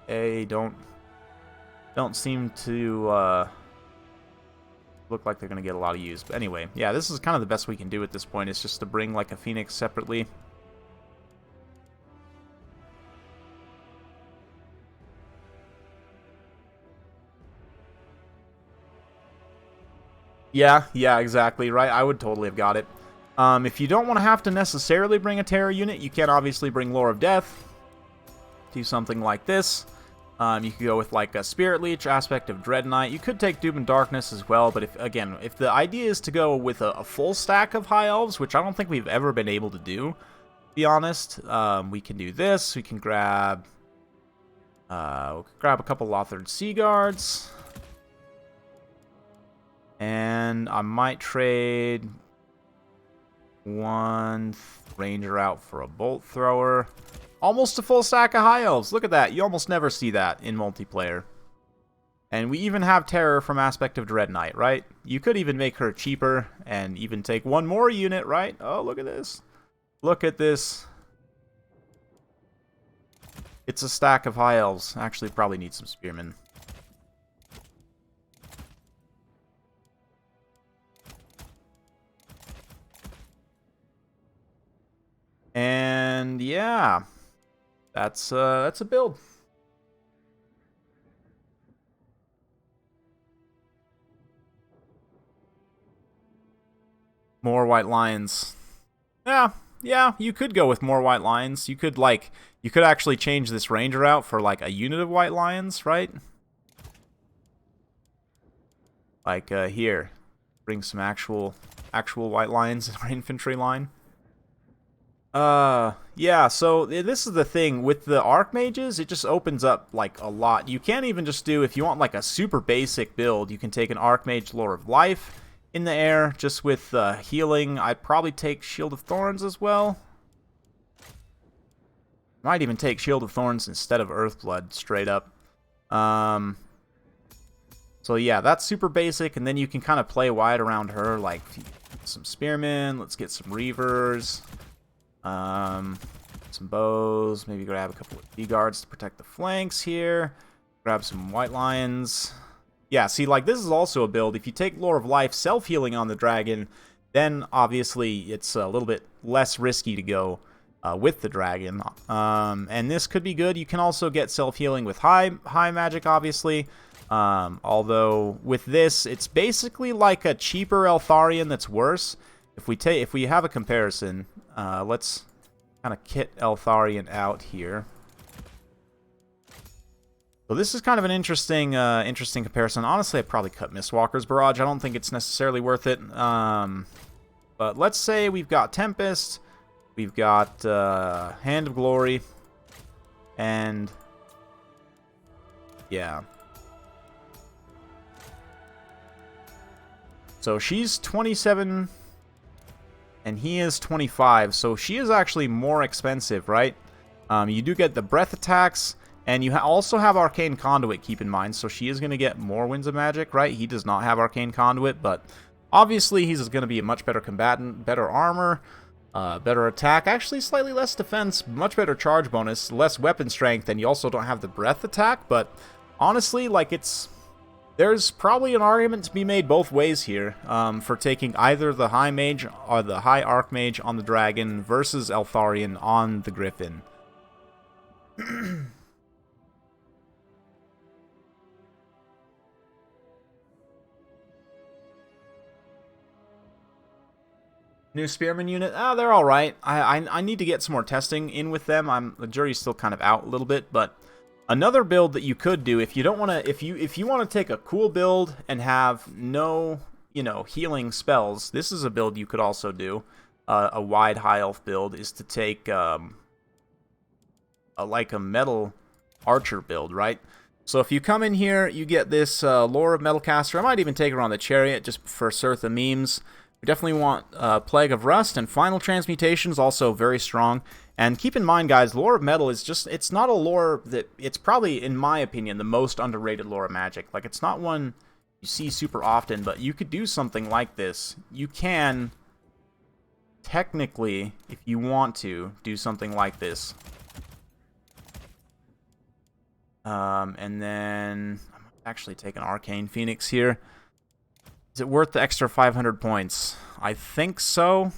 they don't seem to look like they're going to get a lot of use. But anyway, yeah, this is kind of the best we can do at this point. It's just to bring, like, a Phoenix separately. Yeah, exactly, right? I would totally have got it. If you don't want to have to necessarily bring a terror unit, you can obviously bring Lore of Death. Do something like this. You could go with, like, a Spirit Leech, Aspect of Dread Knight. You could take Doom and Darkness as well, but if the idea is to go with a full stack of High Elves, which I don't think we've ever been able to do, to be honest, we can do this. We can grab a couple Lothard Sea Guards. And I might trade 1 Ranger out for a Bolt Thrower. Almost a full stack of High Elves. Look at that. You almost never see that in multiplayer. And we even have Terror from Aspect of Dread Knight, right? You could even make her cheaper and even take one more unit, right? Oh, look at this. Look at this. It's a stack of High Elves. Actually, probably need some Spearmen. And yeah, that's a build. More White Lions. Yeah, you could go with more White Lions. You could actually change this Ranger out for like a unit of White Lions, right? Like here, bring some actual White Lions in our infantry line. Yeah, so this is the thing with the Archmages, it just opens up like a lot. You can't even just do, if you want like a super basic build, you can take an Archmage Lore of Life in the air just with healing. I'd probably take Shield of Thorns as well. Might even take Shield of Thorns instead of Earthblood straight up. So yeah, that's super basic, and then you can kind of play wide around her, like some Spearmen, let's get some Reavers. Some bows, maybe grab a couple of V-guards to protect the flanks here. Grab some White Lions. Yeah, see, like, this is also a build. If you take Lore of Life, self-healing on the dragon, then obviously it's a little bit less risky to go with the dragon. And this could be good. You can also get self-healing with high magic, obviously. Although with this, it's basically like a cheaper Eltharion that's worse. If we have a comparison, let's kind of kit Eltharion out here. So this is kind of an interesting comparison. Honestly, I'd probably cut Mistwalker's Barrage. I don't think it's necessarily worth it. But let's say we've got Tempest, we've got Hand of Glory, and yeah. So she's 27 and he is 25, so she is actually more expensive, right? You do get the breath attacks, and you also have Arcane Conduit, keep in mind, so she is going to get more Winds of Magic, right? He does not have Arcane Conduit, but obviously he's going to be a much better combatant, better armor, better attack, actually slightly less defense, much better charge bonus, less weapon strength, and you also don't have the breath attack, but honestly, like, there's probably an argument to be made both ways here for taking either the High Mage or the High Archmage on the Dragon versus Eltharion on the Griffin. New Spearman unit, they're alright. I need to get some more testing in with them. The jury's still kind of out a little bit, but another build that you could do if you don't want to, if you want to take a cool build and have no, healing spells, this is a build you could also do. A wide high elf build is to take like a metal archer build, right? So if you come in here, you get this Lore of Metalcaster. I might even take her on the Chariot just for Surtha memes. We definitely want Plague of Rust, and Final Transmutation is also very strong. And keep in mind, guys, Lore of Metal is just, it's not a lore that, it's probably, in my opinion, the most underrated lore of Magic. Like, it's not one you see super often, but you could do something like this. You can, technically, if you want to, do something like this. And then, I'm actually taking Arcane Phoenix here. Is it worth the extra 500 points? I think so.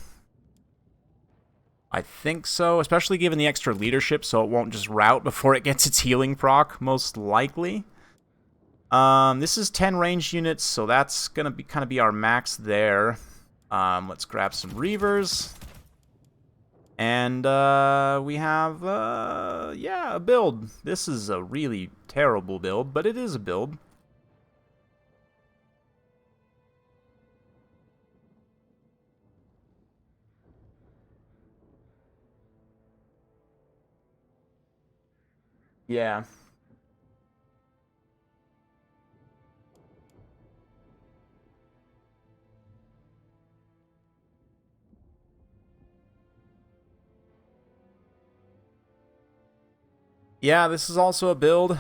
Especially given the extra leadership, so it won't just rout before it gets its healing proc, most likely. This is 10 ranged units, so that's going to be kind of be our max there. Let's grab some Reavers. And we have, yeah, a build. This is a really terrible build, but it is a build. Yeah. Yeah, this is also a build.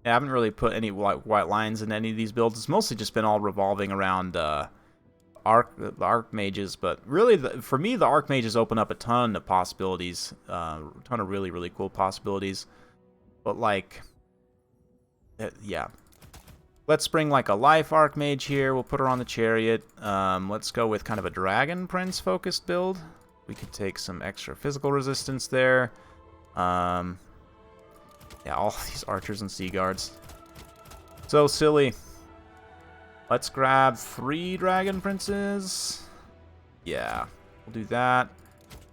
I haven't really put any white lines in any of these builds. It's mostly just been all revolving around the Archmages, but really, for me, the Archmages open up a ton of possibilities, a ton of really, really cool possibilities. But, like, yeah. Let's bring, like, a Life Archmage here. We'll put her on the Chariot. Let's go with kind of a Dragon Prince-focused build. We could take some extra physical resistance there. Yeah, all these archers and sea guards. So silly. Let's grab 3 Dragon Princes. Yeah, we'll do that.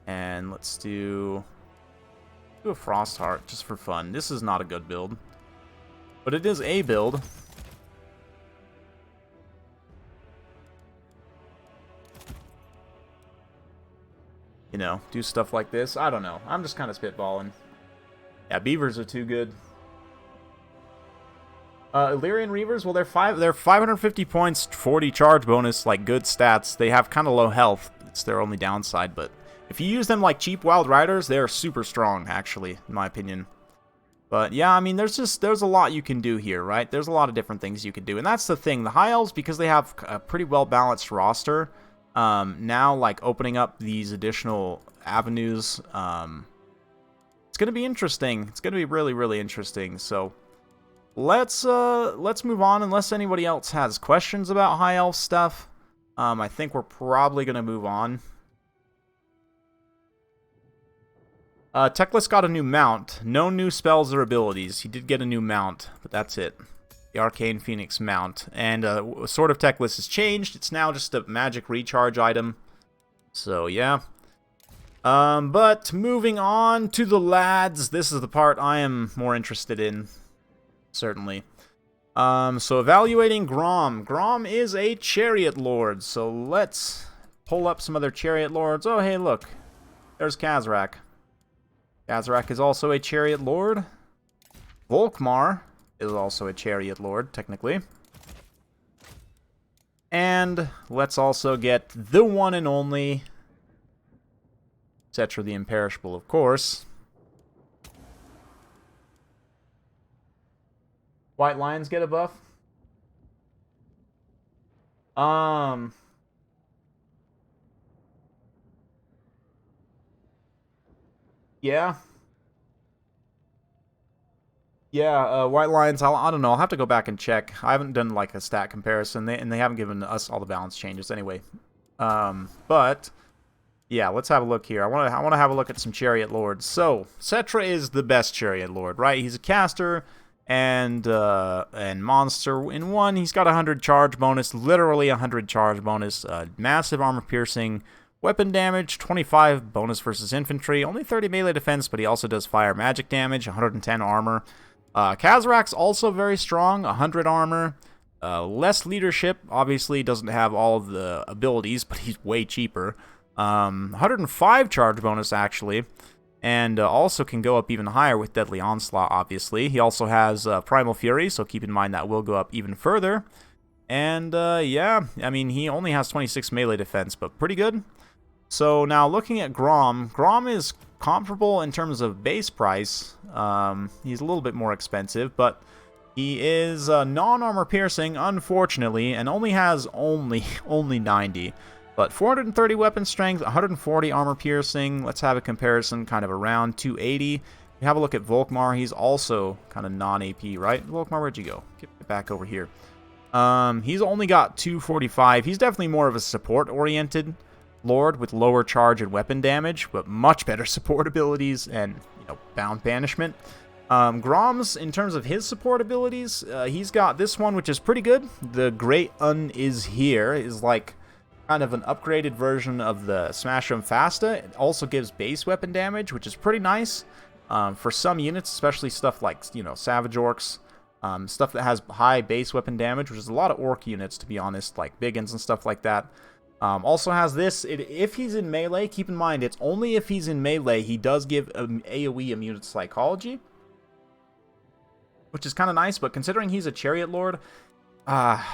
And let's do a Frost Heart just for fun. This is not a good build, but it is a build. You know, do stuff like this. I don't know. I'm just kind of spitballing. Yeah, Beavers are too good. Eltharion Reavers, well, they're 550 points, 40 charge bonus, like good stats. They have kind of low health. It's their only downside, but if you use them like cheap Wild Riders, they're super strong, actually, in my opinion. But yeah, I mean, there's a lot you can do here, right? There's a lot of different things you can do, and that's the thing. The High Elves, because they have a pretty well-balanced roster, now, like, opening up these additional avenues, it's going to be interesting. It's going to be really, really interesting, so let's move on, unless anybody else has questions about High Elf stuff. I think we're probably going to move on. Teclis got a new mount. No new spells or abilities. He did get a new mount, but that's it. The Arcane Phoenix mount. And Sword of Teclis has changed. It's now just a magic recharge item. So, yeah. But moving on to the lads. This is the part I am more interested in. Certainly. So evaluating Grom. Grom is a Chariot Lord. So let's pull up some other Chariot Lords. Oh, hey, look. There's Khazrak. Khazrak is also a Chariot Lord. Volkmar is also a Chariot Lord, technically. And let's also get the one and only Cetra the Imperishable, of course. White Lions get a buff? Yeah. Yeah, White Lions, I don't know. I'll have to go back and check. I haven't done, like, a stat comparison, and they haven't given us all the balance changes anyway. But yeah, let's have a look here. I want to have a look at some Chariot Lords. So, Cetra is the best Chariot Lord, right? He's a caster and monster in one. He's got 100 charge bonus, literally 100 charge bonus, massive armor piercing, weapon damage, 25 bonus versus infantry, only 30 melee defense, but he also does fire magic damage, 110 armor. Khazrak's also very strong, 100 armor, less leadership, obviously doesn't have all of the abilities, but he's way cheaper. 105 charge bonus, actually, and also can go up even higher with Deadly Onslaught, obviously. He also has Primal Fury, so keep in mind that will go up even further. And, yeah, I mean, he only has 26 melee defense, but pretty good. So now looking at Grom, Grom is comparable in terms of base price. He's a little bit more expensive, but he is non-armor piercing, unfortunately, and only has only 90. But 430 weapon strength, 140 armor piercing. Let's have a comparison, kind of around 280. We have a look at Volkmar. He's also kind of non-AP, right? Volkmar, where'd you go? Get back over here. He's only got 245. He's definitely more of a support-oriented Lord with lower charge and weapon damage, but much better support abilities and, you know, bound banishment. Grom's, in terms of his support abilities, he's got this one, which is pretty good. The Great Un is here, is like kind of an upgraded version of the Smash 'em Fasta. It also gives base weapon damage, which is pretty nice for some units, especially stuff like, you know, Savage Orcs, stuff that has high base weapon damage, which is a lot of Orc units, to be honest, like Biggins and stuff like that. Also has this, if he's in melee, keep in mind, it's only if he's in melee, he does give AoE immune to Psychology, which is kind of nice, but considering he's a Chariot Lord,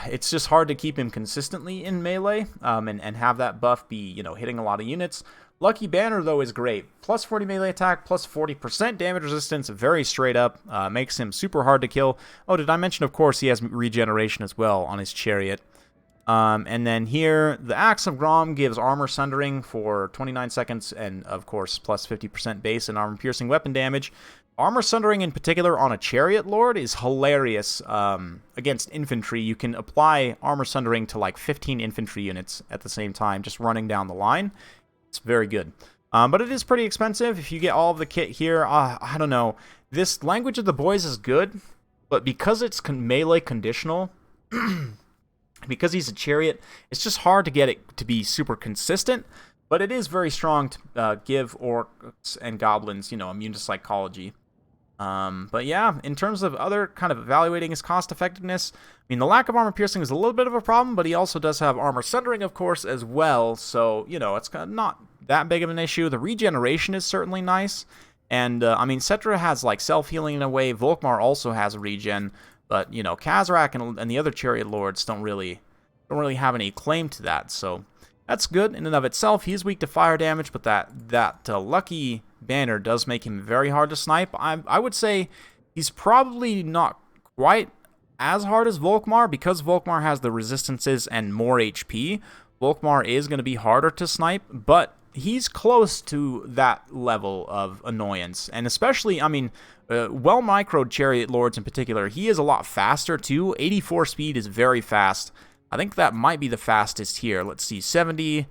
it's just hard to keep him consistently in melee, and have that buff be, you know, hitting a lot of units. Lucky Banner, though, is great. Plus 40 melee attack, plus 40% damage resistance, very straight up. Makes him super hard to kill. Oh, did I mention, of course, he has regeneration as well on his chariot. And then here, the Axe of Grom gives armor sundering for 29 seconds, and of course, plus 50% base and armor-piercing weapon damage. Armor sundering in particular on a chariot lord is hilarious. Against infantry, you can apply armor sundering to like 15 infantry units at the same time, just running down the line. It's very good. But it is pretty expensive. If you get all of the kit here, I don't know. This Language of the Boys is good, but because it's melee conditional, because he's a chariot, it's just hard to get it to be super consistent. But it is very strong to give orcs and goblins, immune to psychology. But yeah, in terms of other kind of evaluating his cost effectiveness, I mean, the lack of armor piercing is a little bit of a problem, but he also does have armor sundering, of course, as well. So, it's kind of not that big of an issue. The regeneration is certainly nice. And, I mean, Cetra has, like, self-healing in a way. Volkmar also has regen. But, Kazrak and the other chariot lords don't really have any claim to that. So, that's good in and of itself. He's weak to fire damage, but that Lucky Banner does make him very hard to snipe. I would say he's probably not quite as hard as Volkmar, because Volkmar has the resistances and more HP. Volkmar is going to be harder to snipe, but he's close to that level of annoyance. And especially, I mean, well-microed chariot lords in particular, he is a lot faster too. 84 speed is very fast. I think that might be the fastest here. Let's see, 70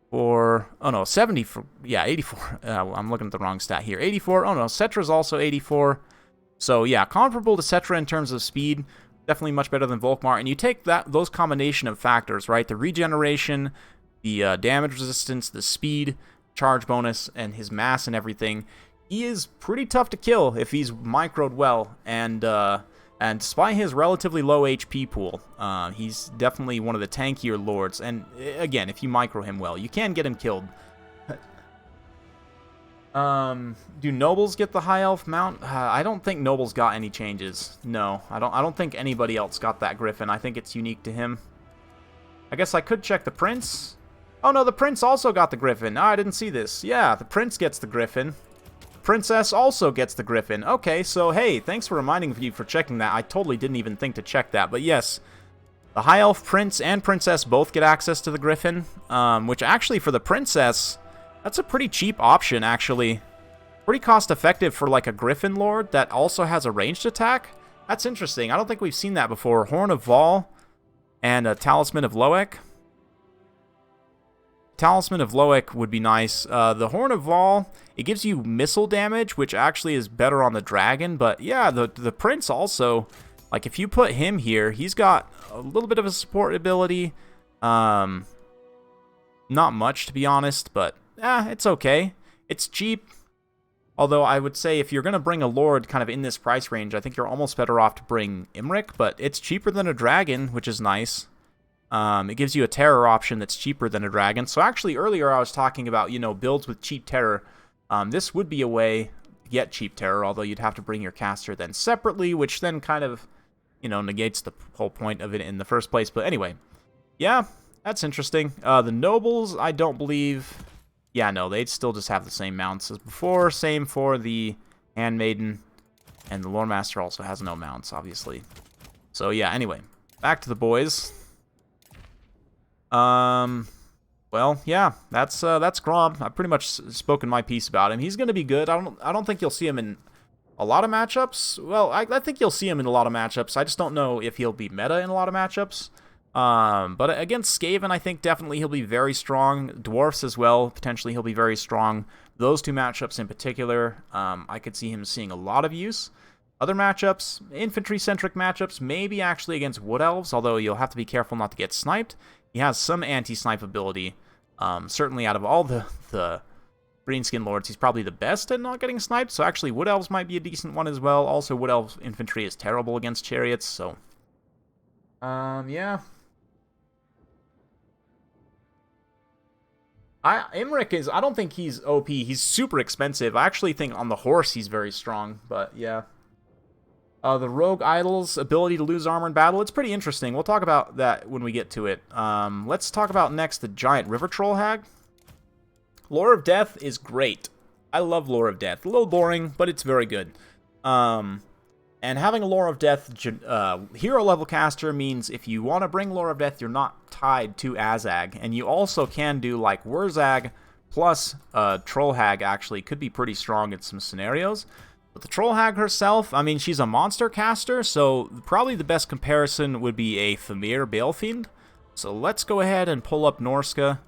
for... Oh, no, 70 for... Yeah, 84. I'm looking at the wrong stat here. 84. Oh, no, Cetra's also 84. So, yeah, comparable to Cetra in terms of speed. Definitely much better than Volkmar. And you take those combination of factors, right? The regeneration, the damage resistance, the speed, charge bonus, and his mass and everything. He is pretty tough to kill if he's microed well. And despite his relatively low HP pool, he's definitely one of the tankier lords. And again, if you micro him well, you can get him killed. Do nobles get the high elf mount? I don't think nobles got any changes. No, I don't think anybody else got that griffin. I think it's unique to him. I guess I could check the prince. Oh no, the prince also got the griffin. Oh, I didn't see this. Yeah, the prince gets the griffin. Princess also gets the griffin. Okay, so hey, thanks for reminding me for checking that. I totally didn't even think to check that. But yes, the High Elf Prince and Princess both get access to the griffin, which actually for the Princess, that's a pretty cheap option, actually. Pretty cost-effective for like a Griffin Lord that also has a ranged attack. That's interesting. I don't think we've seen that before. Horn of Vol and a Talisman of Loek. Talisman of Loek would be nice. The Horn of Vol, it gives you missile damage, which actually is better on the dragon. But yeah, the Prince also, like if you put him here, he's got a little bit of a support ability. Not much, to be honest, but it's okay. It's cheap. Although I would say if you're going to bring a Lord kind of in this price range, I think you're almost better off to bring Imrik. But it's cheaper than a dragon, which is nice. It gives you a terror option that's cheaper than a dragon. So actually earlier I was talking about, builds with cheap terror. This would be a way to get cheap terror, although you'd have to bring your caster then separately, which then kind of, negates the whole point of it in the first place. But anyway, yeah, that's interesting. The nobles, I don't believe... Yeah, no, they'd still just have the same mounts as before. Same for the Handmaiden. And the Lore Master also has no mounts, obviously. So yeah, anyway, back to the boys. Well, yeah, that's Grom. I've pretty much spoken my piece about him. He's going to be good. I don't think you'll see him in a lot of matchups. Well, I think you'll see him in a lot of matchups. I just don't know if he'll be meta in a lot of matchups. But against Skaven, I think definitely he'll be very strong. Dwarfs as well, potentially he'll be very strong. Those two matchups in particular, I could see him seeing a lot of use. Other matchups, infantry-centric matchups, maybe actually against Wood Elves, although you'll have to be careful not to get sniped. He has some anti-snipe ability. Certainly out of all the Greenskin Lords, he's probably the best at not getting sniped, so actually Wood Elves might be a decent one as well. Also, Wood Elves infantry is terrible against chariots, so... yeah. Imrik is, I don't think he's OP. He's super expensive. I actually think on the horse he's very strong, but yeah. The Rogue Idol's ability to lose armor in battle, it's pretty interesting. We'll talk about that when we get to it. Let's talk about next the Giant River Troll Hag. Lore of Death is great. I love Lore of Death. A little boring, but it's very good. And having a Lore of Death hero level caster means if you want to bring Lore of Death, you're not tied to Azag. And you also can do like Wurzag plus Troll Hag actually could be pretty strong in some scenarios. But the Troll Hag herself, I mean, she's a monster caster, so probably the best comparison would be a Thamir Balefiend. So let's go ahead and pull up Norska.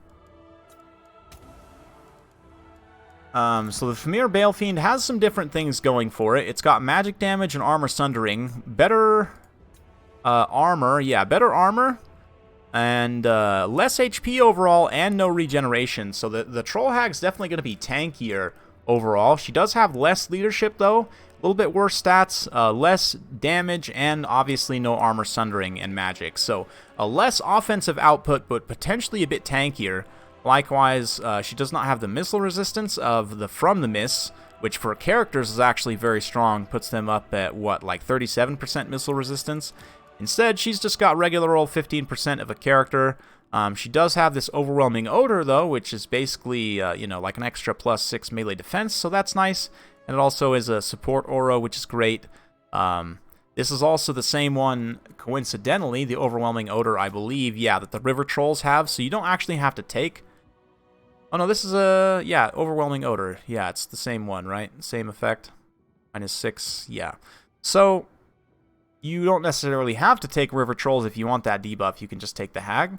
So the Thamir Balefiend has some different things going for it. It's got magic damage and armor sundering, better armor, better armor, and less HP overall, and no regeneration. So the Troll Hag's definitely going to be tankier overall. She does have less leadership, though. A little bit worse stats, less damage, and obviously no armor sundering and magic. So a less offensive output, but potentially a bit tankier. Likewise, she does not have the missile resistance of the From the Miss, which for characters is actually very strong. Puts them up at, what, like 37% missile resistance. Instead, she's just got regular old 15% of a character. She does have this Overwhelming Odor, though, which is basically, like an extra +6 melee defense, so that's nice. And it also is a support aura, which is great. This is also the same one, coincidentally, the Overwhelming Odor, I believe, that the River Trolls have, so you don't actually have to take... Oh, no, this is a... Overwhelming Odor. Yeah, it's the same one, right? Same effect. -6, So, you don't necessarily have to take River Trolls if you want that debuff. You can just take the Hag.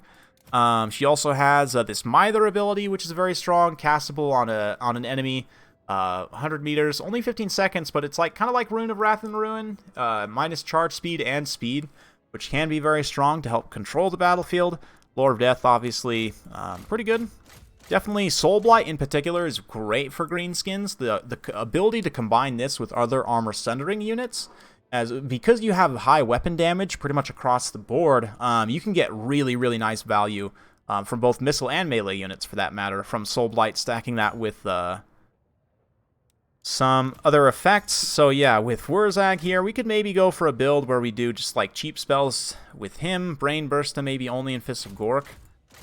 She also has this Mither ability, which is very strong, castable on an enemy. 100 meters, only 15 seconds, but it's kind of like Rune of Wrath and Ruin, minus charge speed and speed, which can be very strong to help control the battlefield. Lore of Death, obviously, pretty good. Definitely Soul Blight in particular is great for greenskins. The ability to combine this with other armor sundering units, because you have high weapon damage pretty much across the board, you can get really, really nice value from both missile and melee units, for that matter, from Soul Blight, stacking that with some other effects. So with Wurzag here, we could maybe go for a build where we do just like cheap spells with him, Brain Bursta maybe only in Fists of Gork,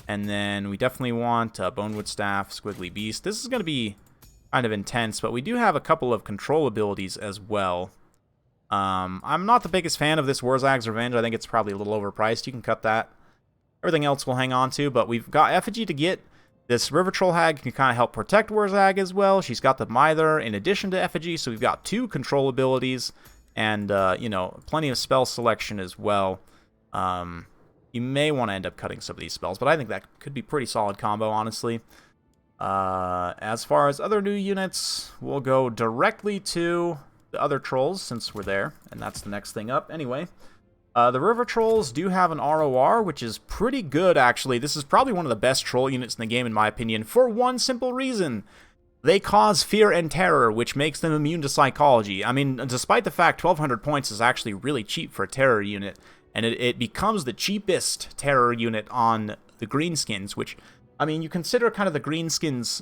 and then we definitely want Bonewood Staff, Squiggly Beast. This is going to be kind of intense, but we do have a couple of control abilities as well. I'm not the biggest fan of this Wurzag's Revenge. I think it's probably a little overpriced. You can cut that. Everything else we'll hang on to, but we've got Effigy to get. This River Troll Hag can kind of help protect Wurzag as well. She's got the Mither in addition to Effigy, so we've got 2 control abilities and, plenty of spell selection as well. You may want to end up cutting some of these spells, but I think that could be pretty solid combo, honestly. As far as other new units, we'll go directly to the other trolls since we're there, and that's the next thing up anyway. The River Trolls do have an ROR, which is pretty good, actually. This is probably one of the best troll units in the game, in my opinion, for one simple reason. They cause fear and terror, which makes them immune to psychology. I mean, despite the fact 1,200 points is actually really cheap for a terror unit, and it becomes the cheapest terror unit on the Greenskins, which, I mean, you consider kind of the Greenskins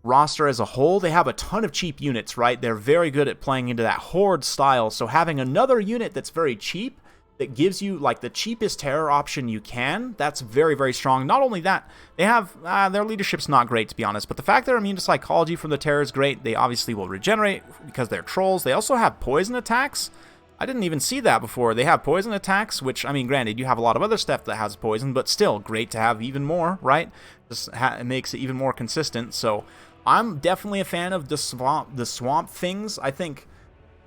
roster as a whole, they have a ton of cheap units, right? They're very good at playing into that horde style, so having another unit that's very cheap, that gives you like the cheapest terror option you can, that's very, very strong. Not only that, they have, their leadership's not great, to be honest, but the fact they're immune to psychology from the terror is great. They obviously will regenerate because they're trolls. They also have poison attacks. I didn't even see that before. They have poison attacks, which, I mean, granted, you have a lot of other stuff that has poison, but still, great to have even more, right? Just it makes it even more consistent, so I'm definitely a fan of the swamp things. I think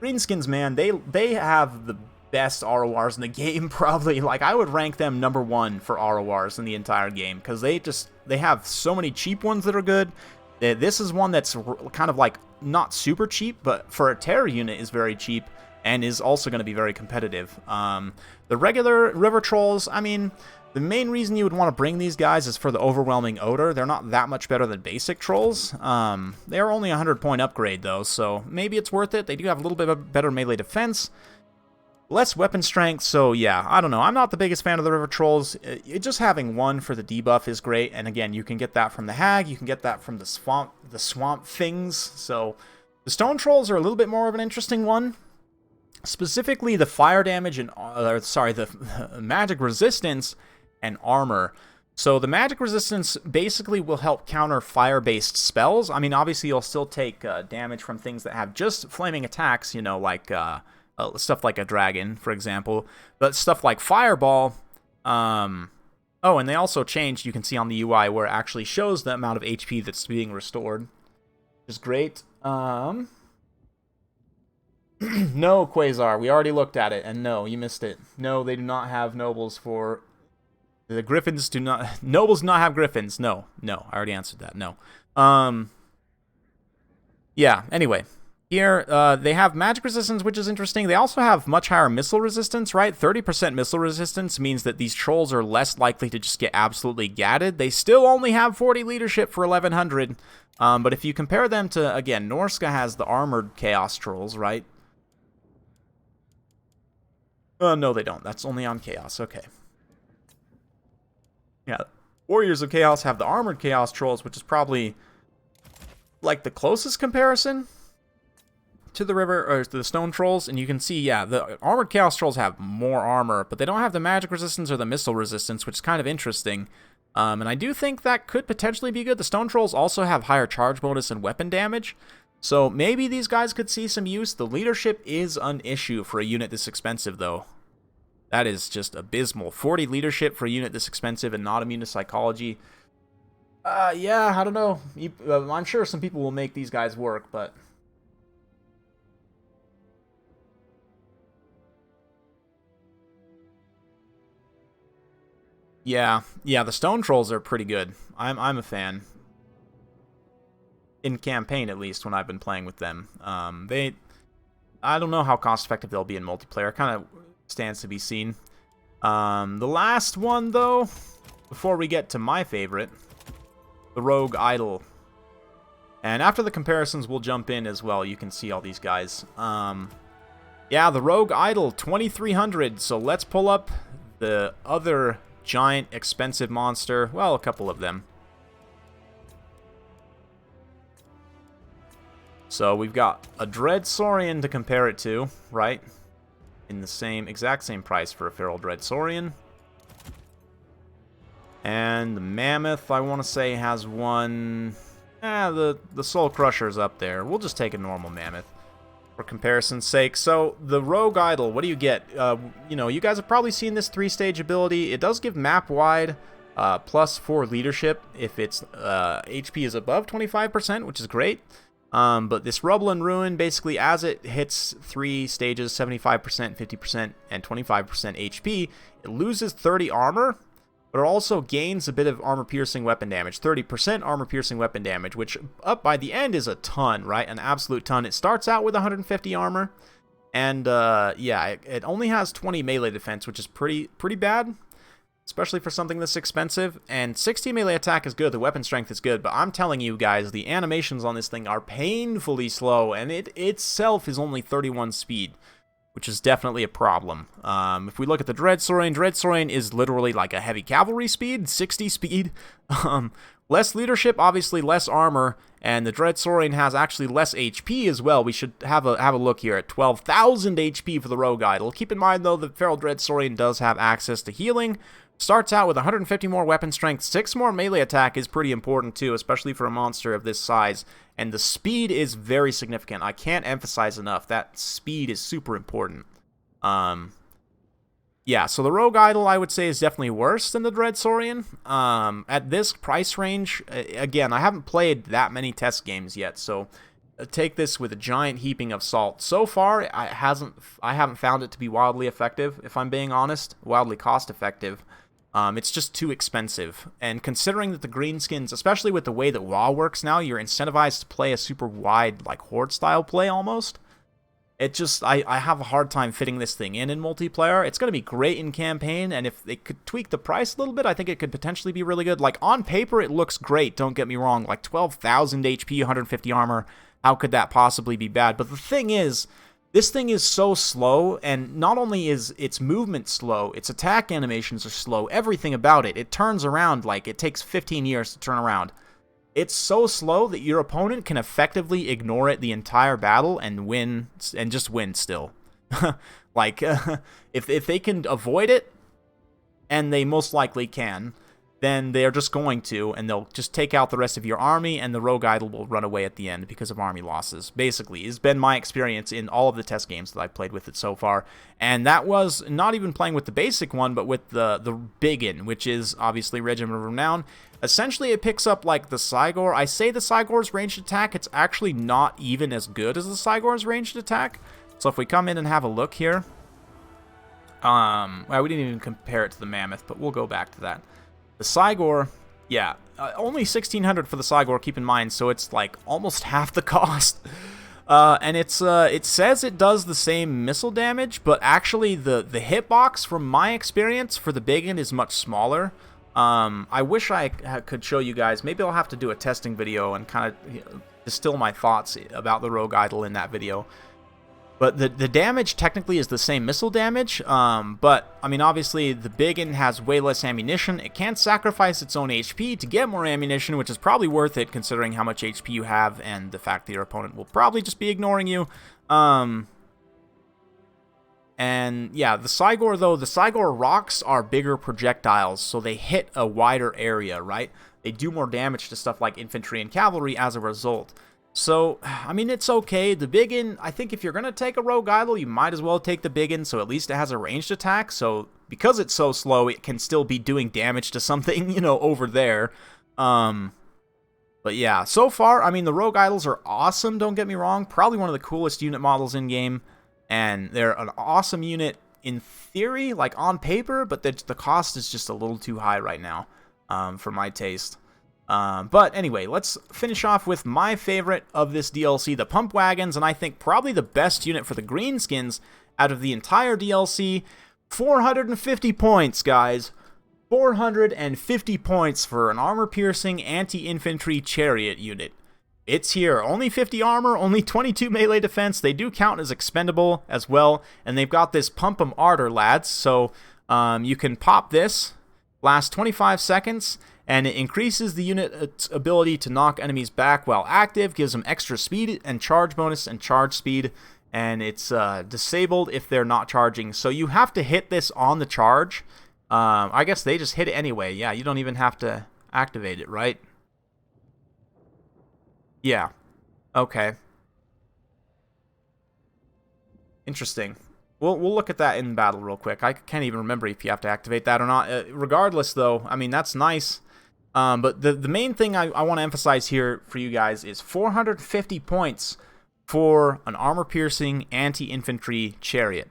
Greenskins, man, they have the best RORs in the game, probably. Like, I would rank them #1 for RORs in the entire game, because they have so many cheap ones that are good. This is one that's kind of like not super cheap, but for a terror unit is very cheap and is also going to be very competitive. The regular River Trolls, I mean, the main reason you would want to bring these guys is for the Overwhelming Odor. They're not that much better than basic trolls. They are only a 100-point upgrade, though, so maybe it's worth it. They do have a little bit of better melee defense, less weapon strength, so yeah, I don't know. I'm not the biggest fan of the River Trolls. Just having one for the debuff is great, and again, you can get that from the Hag, you can get that from the swamp things, so the Stone Trolls are a little bit more of an interesting one. Specifically, the fire damage and, the magic resistance and armor. So the magic resistance basically will help counter fire-based spells. I mean, obviously you'll still take damage from things that have just flaming attacks, you know, like stuff like a dragon, for example. But stuff like fireball. Oh, and they also changed, you can see on the UI, where it actually shows the amount of HP that's being restored, which is great. No, Quasar, we already looked at it, and no, you missed it. No, they do not have nobles for... The Griffins do not... Nobles do not have Griffins. No, I already answered that. No. Yeah, anyway. Here, they have magic resistance, which is interesting. They also have much higher missile resistance, right? 30% missile resistance means that these trolls are less likely to just get absolutely gatted. They still only have 40 leadership for 1100. But if you compare them to, again, Norska has the armored chaos trolls, right? No, they don't. That's only on chaos. Okay. Yeah, Warriors of Chaos have the Armored Chaos Trolls, which is probably, like, the closest comparison to the river, or to the Stone Trolls. And you can see, yeah, the Armored Chaos Trolls have more armor, but they don't have the magic resistance or the missile resistance, which is kind of interesting. And I do think that could potentially be good. The Stone Trolls also have higher charge bonus and weapon damage, so maybe these guys could see some use. The leadership is an issue for a unit this expensive, though. That is just abysmal. 40 leadership for a unit this expensive and not immune to psychology. Yeah, I don't know. I'm sure some people will make these guys work, but... Yeah, the Stone Trolls are pretty good. I'm a fan. In campaign, at least, when I've been playing with them. I don't know how cost-effective they'll be in multiplayer. Kind of... stands to be seen. The last one, though, before we get to my favorite, the Rogue Idol. And after the comparisons, we'll jump in as well. You can see all these guys. Yeah, the Rogue Idol, 2300. So let's pull up the other giant expensive monster. Well, a couple of them. So we've got a Dread Saurian to compare it to, right? In the exact same price for a Feral Dread Saurian. And the Mammoth, I want to say, has one... the Soul Crusher's up there. We'll just take a normal Mammoth for comparison's sake. So, the Rogue Idol, what do you get? You know, you guys have probably seen this 3-stage ability. It does give map-wide plus 4 leadership if its HP is above 25%, which is great. But this Rubble and Ruin, basically, as it hits 3 stages, 75%, 50%, and 25% HP, it loses 30 armor, but it also gains a bit of armor-piercing weapon damage. 30% armor-piercing weapon damage, which up by the end is a ton, right? An absolute ton. It starts out with 150 armor, and yeah, it only has 20 melee defense, which is pretty bad. Especially for something this expensive, and 60 melee attack is good, the weapon strength is good, but I'm telling you guys, the animations on this thing are painfully slow, and it itself is only 31 speed, which is definitely a problem. If we look at the Dread Saurian is literally like a heavy cavalry speed, 60 speed, less leadership, obviously less armor, and the Dread Saurian has actually less HP as well. We should have a look here at 12,000 HP for the Rogue Idol. Keep in mind, though, the Feral Dread Saurian does have access to healing. Starts out with 150 more weapon strength, 6 more melee attack is pretty important too, especially for a monster of this size, and the speed is very significant. I can't emphasize enough, that speed is super important. Yeah, so the Rogue Idol, I would say, is definitely worse than the Dread Saurian. At this price range, again, I haven't played that many test games yet, so take this with a giant heaping of salt. So far, I haven't found it to be wildly effective, if I'm being honest, wildly cost-effective. It's just too expensive, and considering that the greenskins, especially with the way that WoW works now, you're incentivized to play a super wide, like, Horde-style play almost. It just, I have a hard time fitting this thing in multiplayer. It's going to be great in campaign, and if they could tweak the price a little bit, I think it could potentially be really good. Like, on paper, it looks great, don't get me wrong. Like, 12,000 HP, 150 armor, how could that possibly be bad? But the thing is, this thing is so slow, and not only is its movement slow, its attack animations are slow, everything about it. It turns around like it takes 15 years to turn around. It's so slow that your opponent can effectively ignore it the entire battle and win, and just win still. Like, if they can avoid it, and they most likely can, then they're just going to, and they'll just take out the rest of your army, and the Rogue Idol will run away at the end because of army losses. Basically, it's been my experience in all of the test games that I've played with it so far, and that was not even playing with the basic one, but with the Biggin, which is obviously Regiment of Renown. Essentially, it picks up like the Cygor. I say the Cygor's ranged attack, it's actually not even as good as the Cygor's ranged attack. So if we come in and have a look here, well, we didn't even compare it to the Mammoth, but we'll go back to that. The Cygor, yeah, only 1,600 for the Cygor, keep in mind, so it's like almost half the cost. And it says it does the same missile damage, but actually the hitbox, from my experience, for the Biggin is much smaller. I wish I could show you guys. Maybe I'll have to do a testing video and kind of distill my thoughts about the Rogue Idol in that video. But the damage technically is the same missile damage, but, I mean, obviously, the Biggin has way less ammunition. It can sacrifice its own HP to get more ammunition, which is probably worth it, considering how much HP you have and the fact that your opponent will probably just be ignoring you. And, yeah, the Cygor, though, the Cygor rocks are bigger projectiles, so they hit a wider area, right? They do more damage to stuff like infantry and cavalry as a result. So, I mean, it's okay. The Biggin, I think if you're going to take a Rogue Idol, you might as well take the Biggin, so at least it has a ranged attack. So, because it's so slow, it can still be doing damage to something, you know, over there. But yeah, so far, I mean, the Rogue Idols are awesome, don't get me wrong. Probably one of the coolest unit models in-game. And they're an awesome unit in theory, like on paper, but the cost is just a little too high right now, for my taste. But anyway, let's finish off with my favorite of this DLC, the Pump Wagons, and I think probably the best unit for the Greenskins out of the entire DLC. 450 points, guys. 450 points for an armor-piercing anti-infantry chariot unit. It's here. Only 50 armor, only 22 melee defense. They do count as expendable as well, and they've got this Pump 'em Ardor, lads, so you can pop this, last 25 seconds, and it increases the unit's ability to knock enemies back while active, gives them extra speed and charge bonus and charge speed, and it's disabled if they're not charging. So you have to hit this on the charge. I guess they just hit it anyway. Yeah, you don't even have to activate it, right? Yeah. Okay. Interesting. We'll look at that in battle real quick. I can't even remember if you have to activate that or not. Regardless, though, I mean, that's nice. But the main thing I want to emphasize here for you guys is 450 points for an armor-piercing anti-infantry chariot.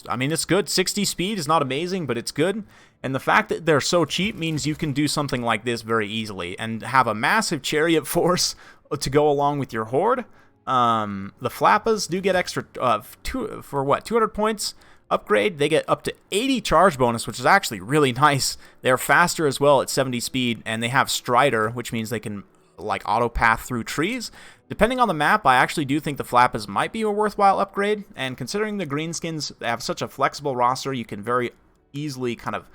I mean, it's good. 60 speed is not amazing, but it's good. And the fact that they're so cheap means you can do something like this very easily and have a massive chariot force to go along with your horde. The Flappas do get extra for what, 200 points upgrade. They get up to 80 charge bonus, which is actually really nice. They're faster as well at 70 speed, and they have Strider, which means they can like auto path through trees. Depending on the map, I actually do think the Flappas might be a worthwhile upgrade, and considering the Greenskins have such a flexible roster, you can very easily kind of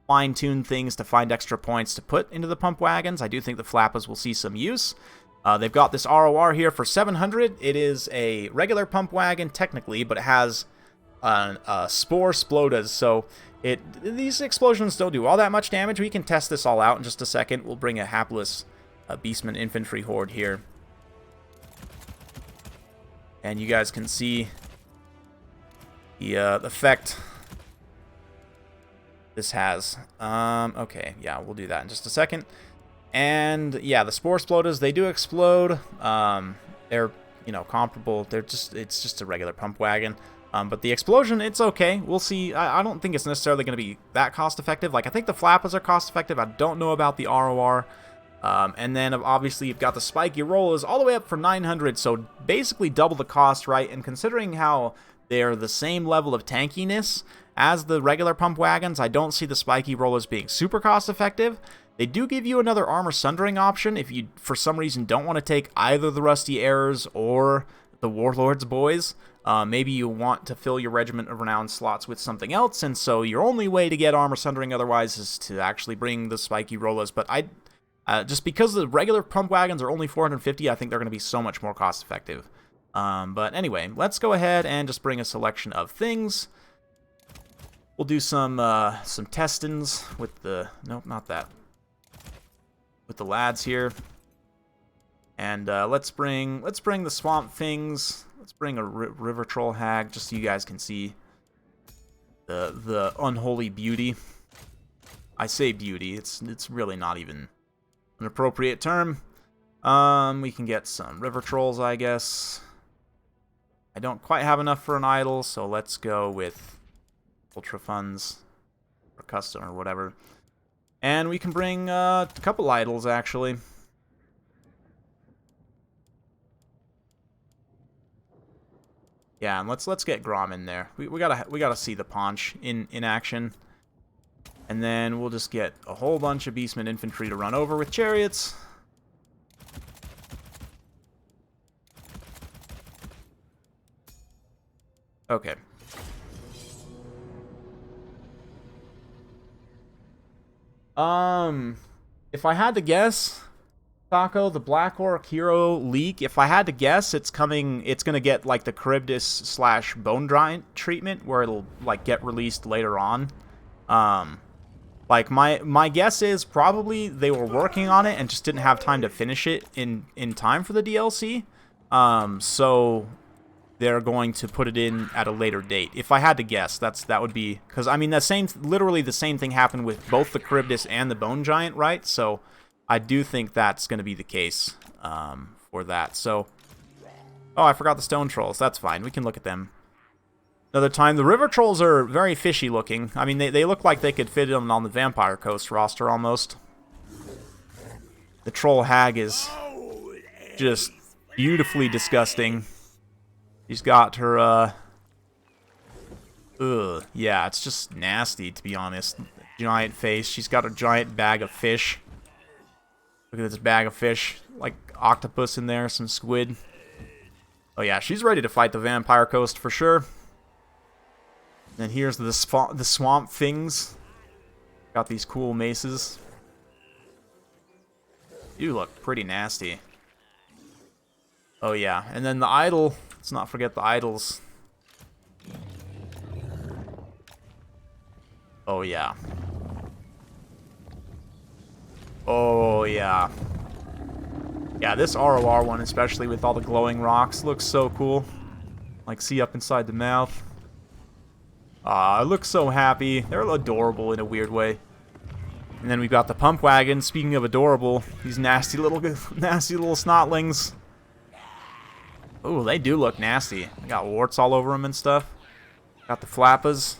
fine-tune things to find extra points to put into the Pump Wagons. I do think the Flappas will see some use. They've got this ROR here for 700. It is a regular Pump Wagon, technically, but it has Spore Splodas, so these explosions don't do all that much damage. We can test this all out in just a second. We'll bring a hapless Beastman infantry horde here. And you guys can see the effect this has. Okay, yeah, we'll do that in just a second. And yeah, the Spore Splodas, they do explode. They're, you know, comparable. It's just a regular Pump Wagon. But the explosion, it's okay. We'll see. I don't think it's necessarily going to be that cost-effective. Like, I think the Flappas are cost-effective. I don't know about the ROR. And then, obviously, you've got the Spiky Rollers all the way up for 900, so basically double the cost, right? And considering how they're the same level of tankiness as the regular Pump Wagons, I don't see the Spiky Rollers being super cost-effective. They do give you another Armor Sundering option if you, for some reason, don't want to take either the Rusty Errors or the Warlord's Boys. Maybe you want to fill your Regiment of Renown slots with something else, and so your only way to get Armor Sundering otherwise is to actually bring the Spiky Rollers. But just because the regular Pump Wagons are only 450, I think they're going to be so much more cost-effective. But anyway, let's go ahead and just bring a selection of things. We'll do some testings with the... Nope, not that. With the lads here. And let's bring the swamp things. Let's bring a river troll hag, just so you guys can see the unholy beauty. I say beauty. It's really not even an appropriate term. We can get some river trolls, I guess. I don't quite have enough for an idol, so let's go with ultra funds or custom or whatever. And we can bring a couple idols, actually. Yeah, and let's get Grom in there. We gotta see the Paunch in action. And then we'll just get a whole bunch of Beastmen infantry to run over with chariots. Okay. If I had to guess, Taco, the Black Orc hero leak, if I had to guess, it's gonna get like the Charybdis / Bone Giant treatment, where it'll like get released later on. Like my guess is probably they were working on it and just didn't have time to finish it in time for the DLC. So they're going to put it in at a later date. If I had to guess, that would be, because I mean literally the same thing happened with both the Charybdis and the Bone Giant, right? So I do think that's going to be the case for that. So, oh, I forgot the stone trolls. That's fine. We can look at them another time. The river trolls are very fishy looking. I mean, they look like they could fit in on the Vampire Coast roster almost. The Troll Hag is just beautifully disgusting. She's got her, yeah, it's just nasty, to be honest. Giant face. She's got a giant bag of fish. Look at this bag of fish. Like octopus in there, some squid. Oh yeah, she's ready to fight the Vampire Coast for sure. And here's the swamp things. Got these cool maces. You look pretty nasty. Oh yeah, and then the idol. Let's not forget the idols. Oh yeah. Oh yeah. Yeah, this ROR one, especially with all the glowing rocks, looks so cool. Like, see up inside the mouth. It looks so happy. They're adorable in a weird way. And then we've got the pump wagon. Speaking of adorable, these nasty little snotlings. Oh, they do look nasty. They got warts all over them and stuff. Got the flappas.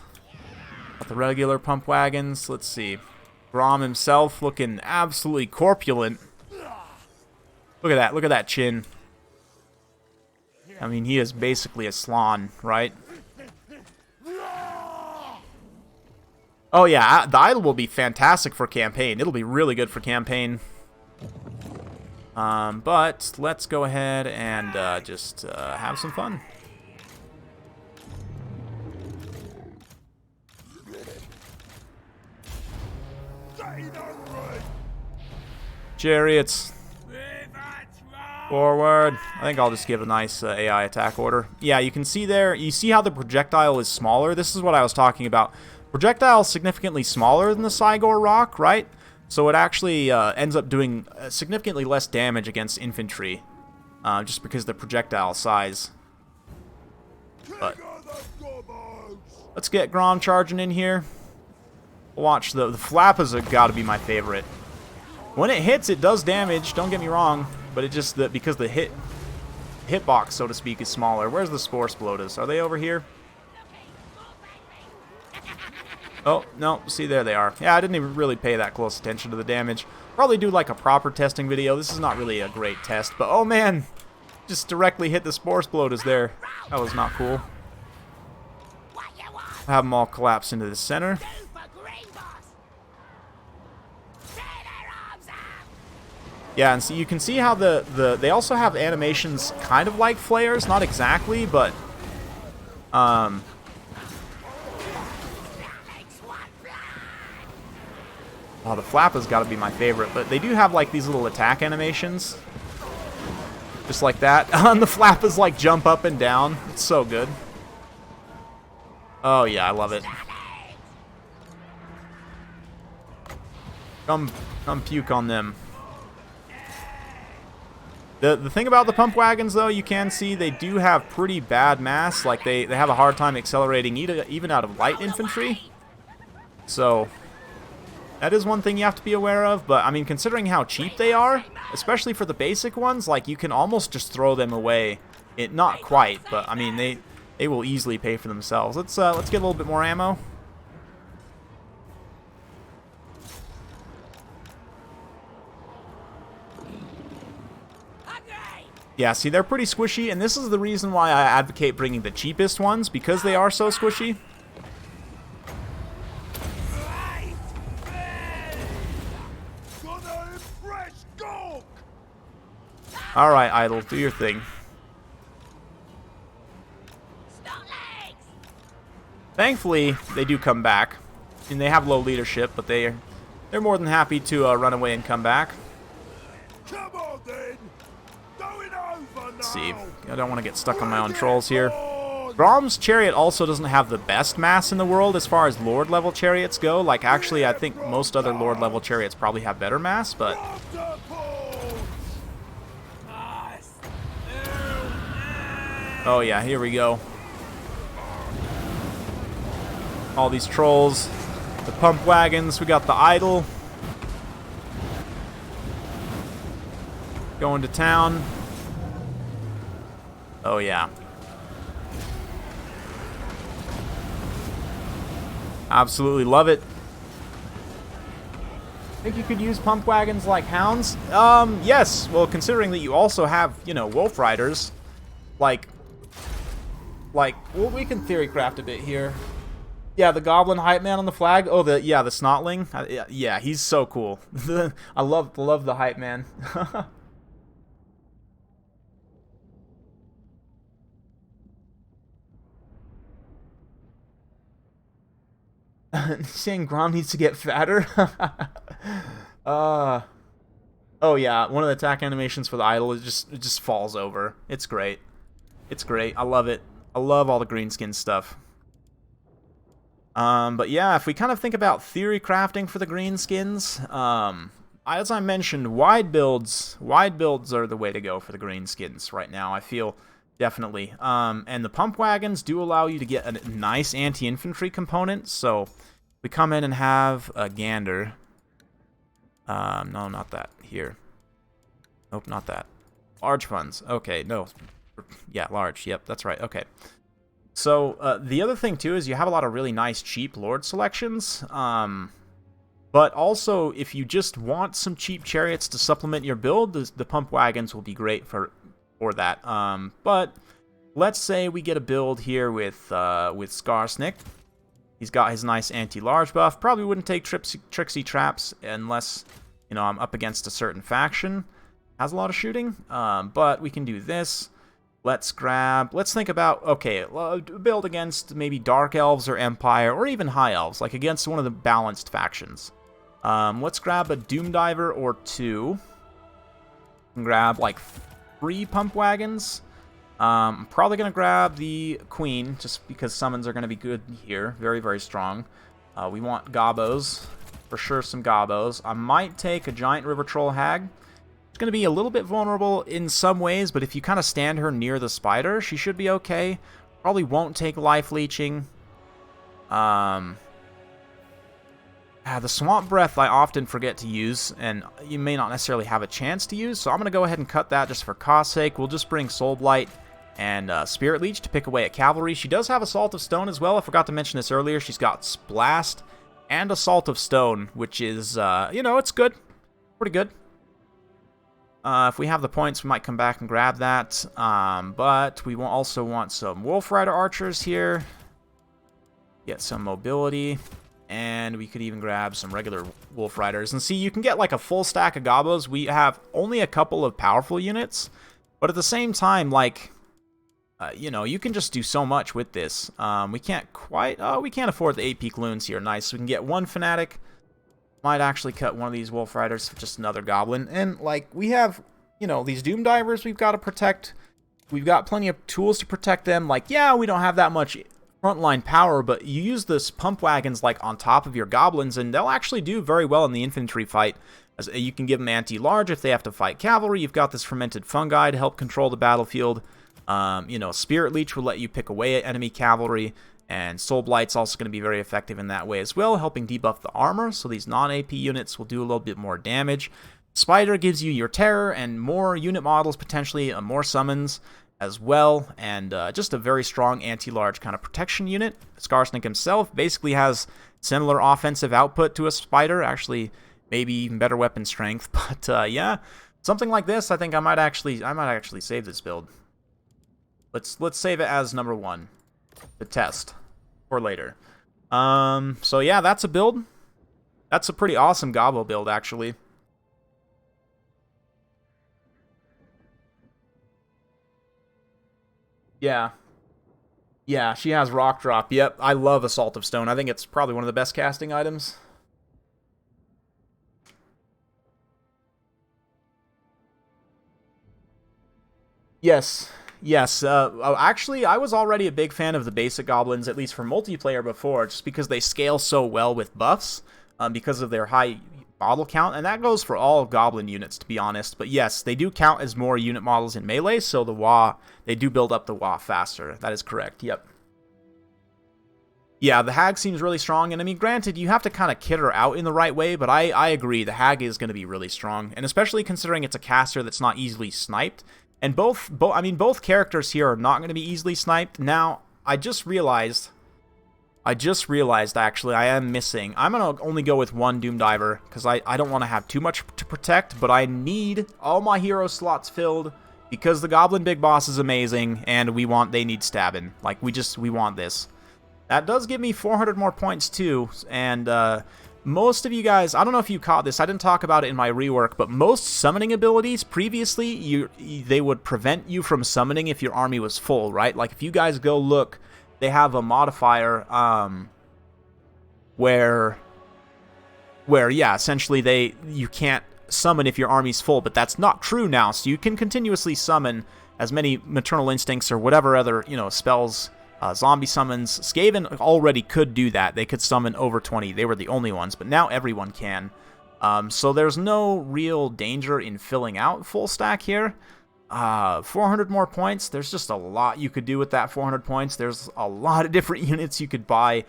Got the regular pump wagons. Let's see. Grom himself looking absolutely corpulent. Look at that. Look at that chin. I mean, he is basically a Slan, right? Oh yeah, the idol will be fantastic for campaign. It'll be really good for campaign. But let's go ahead and just have some fun. Chariots. Forward. I think I'll just give a nice AI attack order. Yeah, you can see there, you see how the projectile is smaller? This is what I was talking about. Projectile is significantly smaller than the Cygor rock, right? So it actually ends up doing significantly less damage against infantry, just because of the projectile size. But let's get Grom charging in here. Watch, the flappas have got to be my favorite. When it hits, it does damage, don't get me wrong, but it just, because the hitbox, so to speak, is smaller. Where's the Spore Splotas? Are they over here? Oh, no, see, there they are. Yeah, I didn't even really pay that close attention to the damage. Probably do like a proper testing video. This is not really a great test, but oh man, just directly hit the Spore Splotas there. That was not cool. Have them all collapse into the center. Yeah, and so you can see how they also have animations kind of like flares, not exactly, but oh, the flappa's got to be my favorite, but they do have like these little attack animations, just like that. And the flappas like jump up and down. It's so good. Oh yeah, I love it. Come puke on them. The thing about the pump wagons, though, you can see they do have pretty bad mass. Like, they have a hard time accelerating even out of light infantry. So, that is one thing you have to be aware of. But, I mean, considering how cheap they are, especially for the basic ones, like, you can almost just throw them away. Not quite, but, I mean, they will easily pay for themselves. Let's get a little bit more ammo. Yeah, see, they're pretty squishy, and this is the reason why I advocate bringing the cheapest ones, because they are so squishy. Alright, Idle, do your thing. Thankfully, they do come back. And they have low leadership, but they're more than happy to run away and come back. Come on, then. Let's see. I don't want to get stuck on my own trolls here. Grom's chariot also doesn't have the best mass in the world as far as Lord level chariots go. Like, actually, I think most other Lord level chariots probably have better mass, but... Oh yeah, here we go. All these trolls. The pump wagons. We got the idol. Going to town. Oh yeah. Absolutely love it. Think you could use pump wagons like hounds? Yes. Well, considering that you also have, you know, wolf riders, like, well, we can theory craft a bit here. Yeah, the goblin hype man on the flag. Oh, the snotling. Yeah, he's so cool. I love the hype man. Saying Grom needs to get fatter. Oh yeah, one of the attack animations for the idol is it just falls over. It's great. It's great. I love it. I love all the Greenskin stuff. But yeah, if we kind of think about theory crafting for the Greenskins, as I mentioned, wide builds are the way to go for the Greenskins right now, I feel, definitely. And the pump wagons do allow you to get a nice anti-infantry component, so we come in and have a gander. No, not that. Here. Nope, not that. Large funds. Okay, no. Yeah, large. Yep, that's right. Okay. So, the other thing, too, is you have a lot of really nice, cheap Lord selections. But also, if you just want some cheap chariots to supplement your build, the pump wagons will be great for that. But let's say we get a build here with Skarsnik. He's got his nice anti-large buff. Probably wouldn't take Tricksy Traps unless, you know, I'm up against a certain faction. Has a lot of shooting. But we can do this. Let's think about, okay, build against maybe Dark Elves or Empire, or even High Elves, like against one of the balanced factions. Let's grab a Doom Diver or 2. And grab, like, 3 pump wagons. I'm probably going to grab the Queen, just because summons are going to be good here. Very, very strong. We want Gobos. For sure, some Gobos. I might take a Giant River Troll Hag. It's going to be a little bit vulnerable in some ways, but if you kind of stand her near the spider, she should be okay. Probably won't take life leeching. The Swamp Breath I often forget to use, and you may not necessarily have a chance to use, so I'm going to go ahead and cut that just for cost's sake. We'll just bring Soul Blight and Spirit Leech to pick away at Cavalry. She does have Assault of Stone as well. I forgot to mention this earlier. She's got Blast and Assault of Stone, which is, you know, it's good. Pretty good. If we have the points, we might come back and grab that. But we will also want some Wolf Rider Archers here. Get some mobility. And we could even grab some regular Wolf Riders. And see, you can get like a full stack of Gobos. We have only a couple of powerful units. But at the same time, like, you know, you can just do so much with this. We can't afford the 8 Peak Loons here. Nice. So we can get one Fanatic. Might actually cut one of these Wolf Riders for just another Goblin. And, like, we have, you know, these Doom Divers we've got to protect. We've got plenty of tools to protect them. Like, yeah, we don't have that much frontline power, but you use this pump wagons like on top of your goblins, and they'll actually do very well in the infantry fight. As you can give them anti-large if they have to fight cavalry. You've got this fermented fungi to help control the battlefield. Spirit Leech will let you pick away at enemy cavalry, and Soul Blight's also going to be very effective in that way as well, helping debuff the armor, so these non-AP units will do a little bit more damage. Spider gives you your terror and more unit models, potentially more summons as well, and just a very strong anti-large kind of protection unit. Skarsnik himself basically has similar offensive output to a Spider, actually maybe even better weapon strength, but yeah, something like this, I think I might actually save this build. Let's save it as number 1 to test for later. So yeah, that's a build. That's a pretty awesome Gobbo build, actually. Yeah. Yeah, she has Rock Drop. Yep, I love Assault of Stone. I think it's probably one of the best casting items. Yes. Yes. Actually, I was already a big fan of the basic goblins, at least for multiplayer before, just because they scale so well with buffs, because of their high model count, and that goes for all goblin units, to be honest. But yes, they do count as more unit models in melee, so the WA, they do build up the WA faster. That is correct. Yep. Yeah, the Hag seems really strong, and I mean, granted, you have to kind of kit her out in the right way, but I agree, the Hag is going to be really strong, and especially considering it's a caster that's not easily sniped. And both characters here are not going to be easily sniped. Now, I just realized actually I am missing. I'm going to only go with one Doom Diver because I don't want to have too much to protect, but I need all my hero slots filled because the Goblin Big Boss is amazing and they need stabbing. Like we want this. That does give me 400 more points too, and most of you guys, I don't know if you caught this, I didn't talk about it in my rework, but most summoning abilities, previously, they would prevent you from summoning if your army was full, right? Like, if you guys go look, they have a modifier, where yeah, essentially, you can't summon if your army's full, but that's not true now, so you can continuously summon as many Maternal Instincts or whatever other, spells, zombie summons. Skaven already could do that. They could summon over 20. They were the only ones, but now everyone can. So there's no real danger in filling out full stack here. 400 more points. There's just a lot you could do with that 400 points. There's a lot of different units you could buy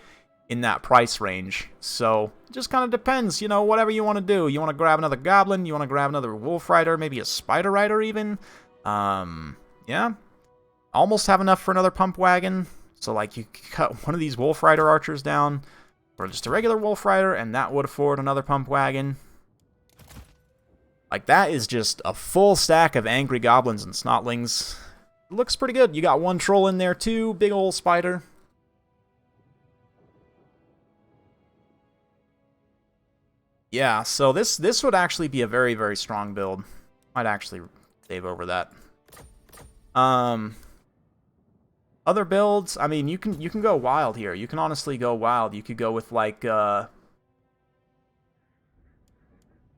in that price range. So it just kind of depends, whatever you want to do. You want to grab another Goblin? You want to grab another Wolf Rider? Maybe a Spider Rider even? Yeah. Almost have enough for another Pump Wagon. So, like, you cut one of these Wolf Rider archers down, or just a regular Wolf Rider, and that would afford another Pump Wagon. Like, that is just a full stack of angry goblins and snotlings. It looks pretty good. You got one troll in there, too. Big old spider. Yeah, so this would actually be a very, very strong build. Might actually save over that. Other builds, I mean, you can go wild here. You can honestly go wild. You could go with, like, yeah,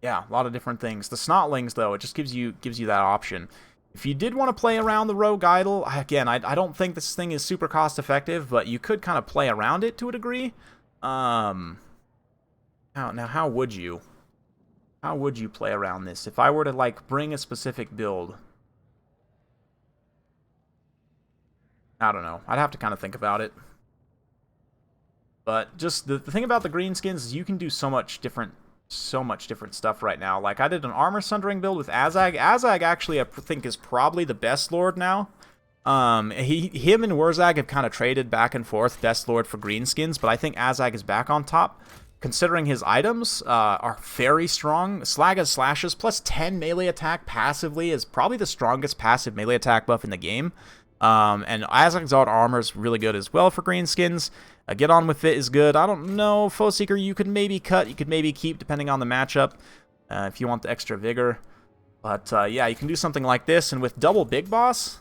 a lot of different things. The Snotlings, though, it just gives you that option. If you did want to play around the Rogue Idol, again, I don't think this thing is super cost-effective, but you could kind of play around it to a degree. Now, how would you? How would you play around this? If I were to, like, bring a specific build... I don't know. I'd have to kind of think about it. But just the thing about the Greenskins is you can do so much different stuff right now. Like, I did an Armor Sundering build with Azag. Azag actually, I think, is probably the best Lord now. Him and Wurzag have kind of traded back and forth, best Lord for Greenskins, but I think Azag is back on top. Considering his items are very strong. Slaga's Slashes plus 10 melee attack passively is probably the strongest passive melee attack buff in the game. And Azag's armor is really good as well for Greenskins. Get On With It is good. I don't know, Foe Seeker you could maybe cut, you could maybe keep depending on the matchup, if you want the extra vigor. But yeah, you can do something like this, and with double Big Boss,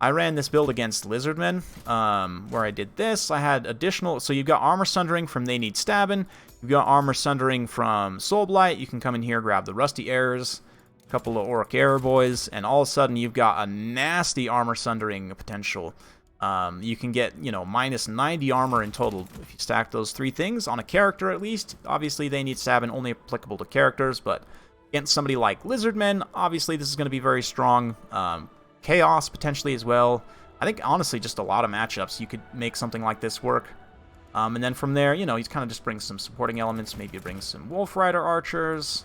I ran this build against Lizardmen, where I did this. I had additional, so you've got Armor Sundering from They Need Stabbing, you've got Armor Sundering from Soul Blight, you can come in here, grab the Rusty Errors, a couple of Auric Error Boys, and all of a sudden you've got a nasty Armor Sundering potential You can get, you know, minus 90 armor in total if you stack those 3 things on a character at least. Obviously, they need stab and only applicable to characters, but against somebody like Lizardmen, obviously this is going to be very strong. Chaos potentially as well. I think, honestly, just a lot of matchups you could make something like this work. And then from there, you know, he's kind of just brings some supporting elements. Maybe bring some Wolf Rider archers.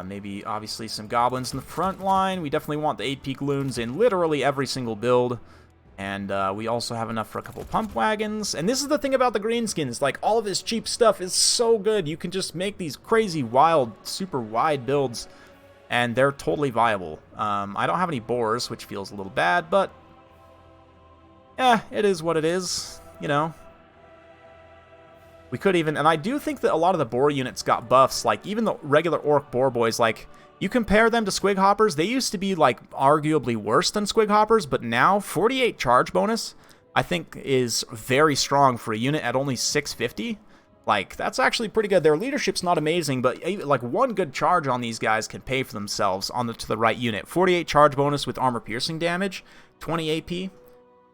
Maybe, obviously, some goblins in the front line. We definitely want the 8-peak loons in literally every single build. And we also have enough for a couple pump wagons. And this is the thing about the Greenskins. Like, all of his cheap stuff is so good. You can just make these crazy, wild, super wide builds. And they're totally viable. I don't have any boars, which feels a little bad. But, yeah, it is what it is. You know. We could even... And I do think that a lot of the boar units got buffs. Like, even the regular orc boar boys, like... You compare them to Squig Hoppers, they used to be, like, arguably worse than Squig Hoppers, but now, 48 charge bonus, I think, is very strong for a unit at only 650. Like, that's actually pretty good. Their leadership's not amazing, but, like, one good charge on these guys can pay for themselves to the right unit. 48 charge bonus with armor-piercing damage, 20 AP.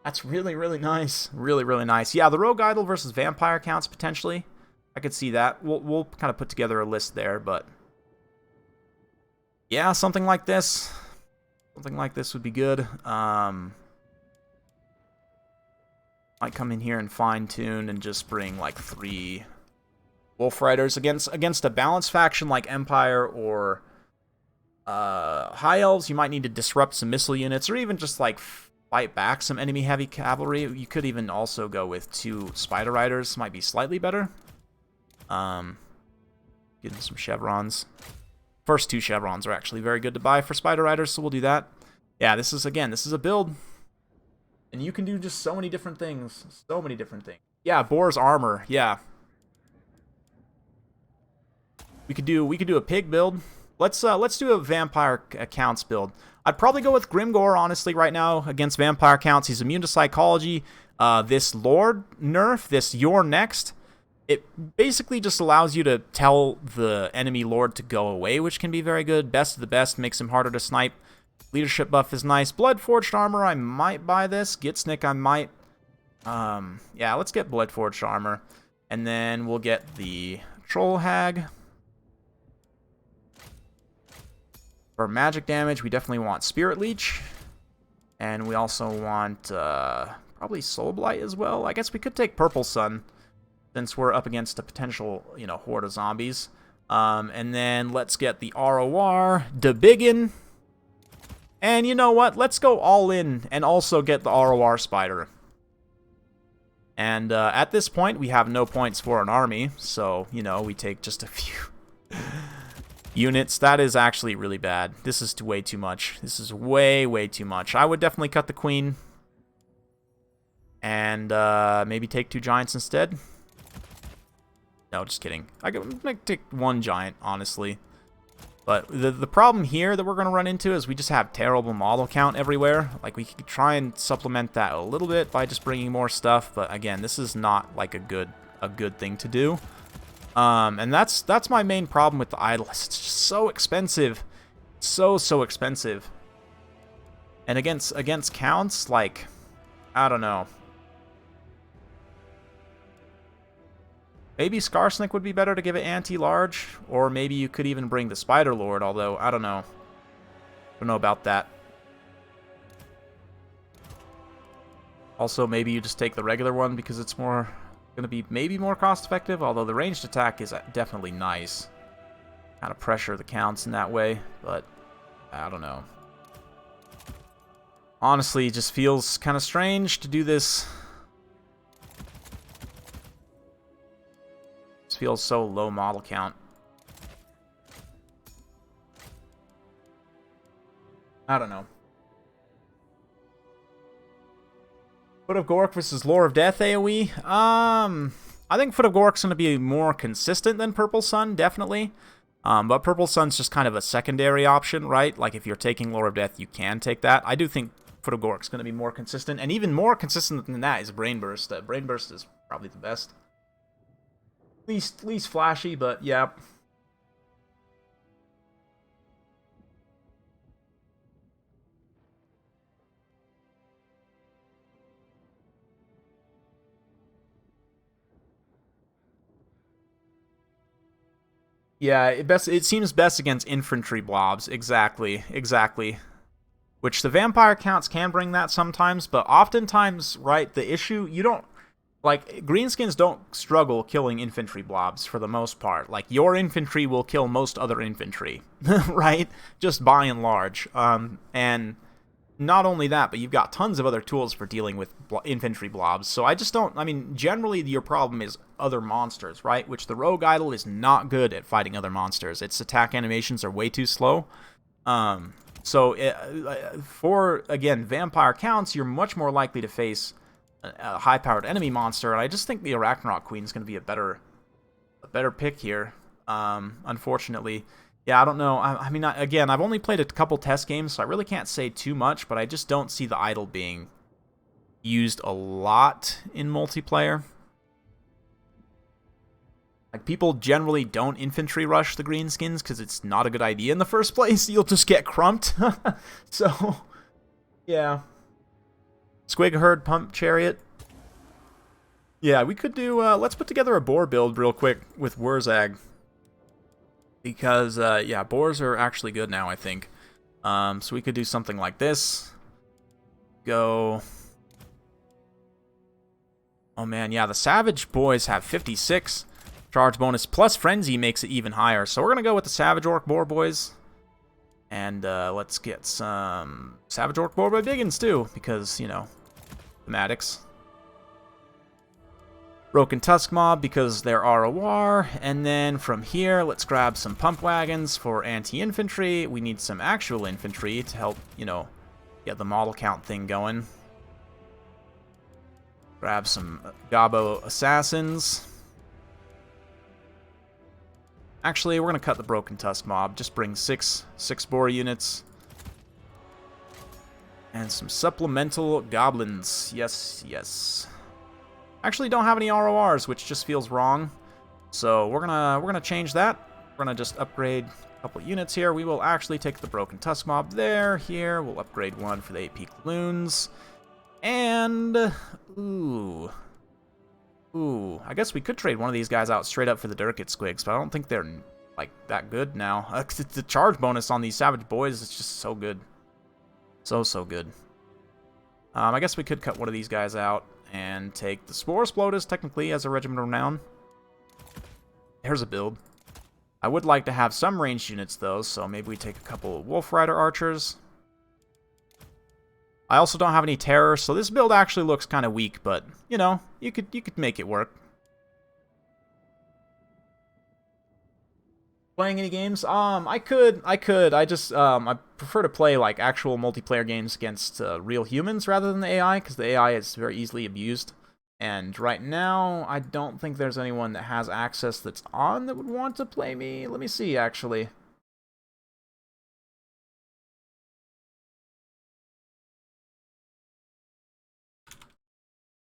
That's really, really nice. Really, really nice. Yeah, the Rogue Idol versus Vampire counts, potentially. I could see that. We'll kind of put together a list there, but... Yeah, something like this. Something like this would be good. Might come in here and fine-tune and just bring, like, 3 Wolf Riders against a balanced faction like Empire or High Elves. You might need to disrupt some missile units or even just, like, fight back some enemy heavy cavalry. You could even also go with 2 Spider Riders. Might be slightly better. Give them some chevrons. First 2 chevrons are actually very good to buy for Spider Riders, so we'll do that. Yeah, this is a build. And you can do just so many different things. So many different things. Yeah, Boar's armor. Yeah. We could do a pig build. Let's do a vampire accounts build. I'd probably go with Grimgor, honestly, right now, against vampire counts. He's immune to psychology. This Lord nerf, this You're Next, it basically just allows you to tell the enemy Lord to go away, which can be very good. Best of the best, makes him harder to snipe. Leadership buff is nice. Bloodforged armor, I might buy this. Gitsnick, I might. Yeah, let's get Bloodforged armor. And then we'll get the Troll Hag. For magic damage, we definitely want Spirit Leech. And we also want probably Soul Blight as well. I guess we could take Purple Sun, since we're up against a potential, you know, horde of zombies. And then let's get the ROR, the Biggin. And you know what? Let's go all in and also get the ROR Spider. And at this point, we have no points for an army. So, you know, we take just a few units. That is actually really bad. This is way too much. This is way, way too much. I would definitely cut the Queen. And maybe take 2 giants instead. No, just kidding. I might take 1 giant, honestly. But the problem here that we're going to run into is we just have terrible model count everywhere. Like, we could try and supplement that a little bit by just bringing more stuff. But again, this is not like a good thing to do. And that's my main problem with the idol. It's just so expensive. So expensive. And against counts, like, I don't know. Maybe Skarsnik would be better to give it anti-large, or maybe you could even bring the Spider Lord, although, I don't know. I don't know about that. Also, maybe you just take the regular one because it's more going to be maybe more cost-effective, although the ranged attack is definitely nice. Kind of pressure the counts in that way, but I don't know. Honestly, it just feels kind of strange to do this. Feels so low model count. I don't know. Foot of Gork versus Lore of Death AoE. I think Foot of Gork's going to be more consistent than Purple Sun, definitely. But Purple Sun's just kind of a secondary option, right? Like, if you're taking Lore of Death, you can take that. I do think Foot of Gork's going to be more consistent, and even more consistent than that is Brain Burst. Brain Burst is probably the best. Least flashy, but yeah. Yeah, it seems best against infantry blobs. Exactly. Which the vampire counts can bring that sometimes, but oftentimes, right, the issue, you don't, like, greenskins don't struggle killing infantry blobs for the most part. Like, your infantry will kill most other infantry, right? Just by and large. And not only that, but you've got tons of other tools for dealing with infantry blobs. So I just don't, I mean, generally your problem is other monsters, right? Which the rogue idol is not good at fighting other monsters. Its attack animations are way too slow. For, again, vampire counts, you're much more likely to face a high-powered enemy monster, and I just think the Arachnarok Queen is going to be a better pick here, unfortunately. Yeah, I don't know. I mean, again, I've only played a couple test games, so I really can't say too much, but I just don't see the idol being used a lot in multiplayer. Like, people generally don't infantry rush the greenskins because it's not a good idea in the first place. You'll just get crumped. So, yeah. Squig Herd Pump Chariot. Yeah, we could do, let's put together a boar build real quick with Wurzag. Because, yeah, boars are actually good now, I think. So we could do something like this. Go. Oh, man, yeah, the Savage Boys have 56. Charge bonus plus Frenzy makes it even higher. So we're going to go with the Savage Orc Boar Boys. And let's get some Savage Orc Boar Boy Biggins, too. Because, you know, thematics. Broken Tusk Mob because they're ROR. And then from here, let's grab some Pump Wagons for anti-infantry. We need some actual infantry to help, you know, get the model count thing going. Grab some Gobbo Assassins. Actually, we're going to cut the Broken Tusk Mob. Just bring six boar units. And some supplemental goblins. Yes. Actually don't have any RORs, which just feels wrong. So we're gonna change that. We're gonna just upgrade a couple units here. We will actually take the Broken Tusk Mob there. Here, we'll upgrade one for the AP Loons. And Ooh, I guess we could trade one of these guys out straight up for the Durkit Squigs, but I don't think they're, like, that good now. The charge bonus on these Savage Boys is just so good. So good. I guess we could cut one of these guys out and take the Spore Splotus, technically, as a Regiment of Renown. There's a build. I would like to have some ranged units, though, so maybe we take a couple of Wolf Rider Archers. I also don't have any terror, so this build actually looks kind of weak, but, you know, you could make it work. Playing any games? I could. I just, I prefer to play, like, actual multiplayer games against real humans rather than the AI, because the AI is very easily abused. And right now, I don't think there's anyone that has access that's on that would want to play me. Let me see, actually.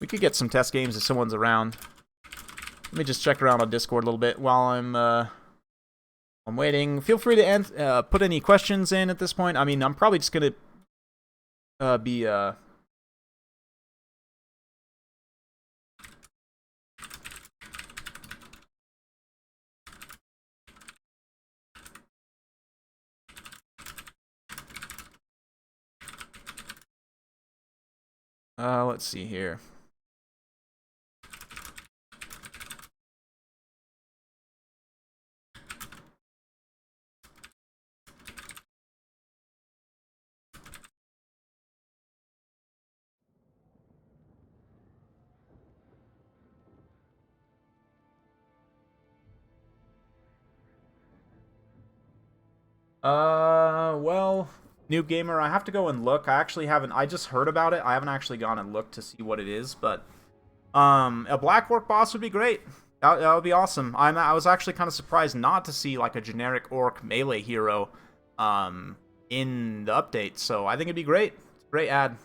We could get some test games if someone's around. Let me just check around on Discord a little bit while I'm waiting. Feel free to put any questions in at this point. I mean, I'm probably just gonna be let's see here. Well, Noob Gamer, I have to go and look. I just heard about it. I haven't actually gone and looked to see what it is, but a Black Orc boss would be great. That would be awesome. I was actually kind of surprised not to see, like, a generic Orc melee hero in the update, so I think it'd be great. It's a great ad.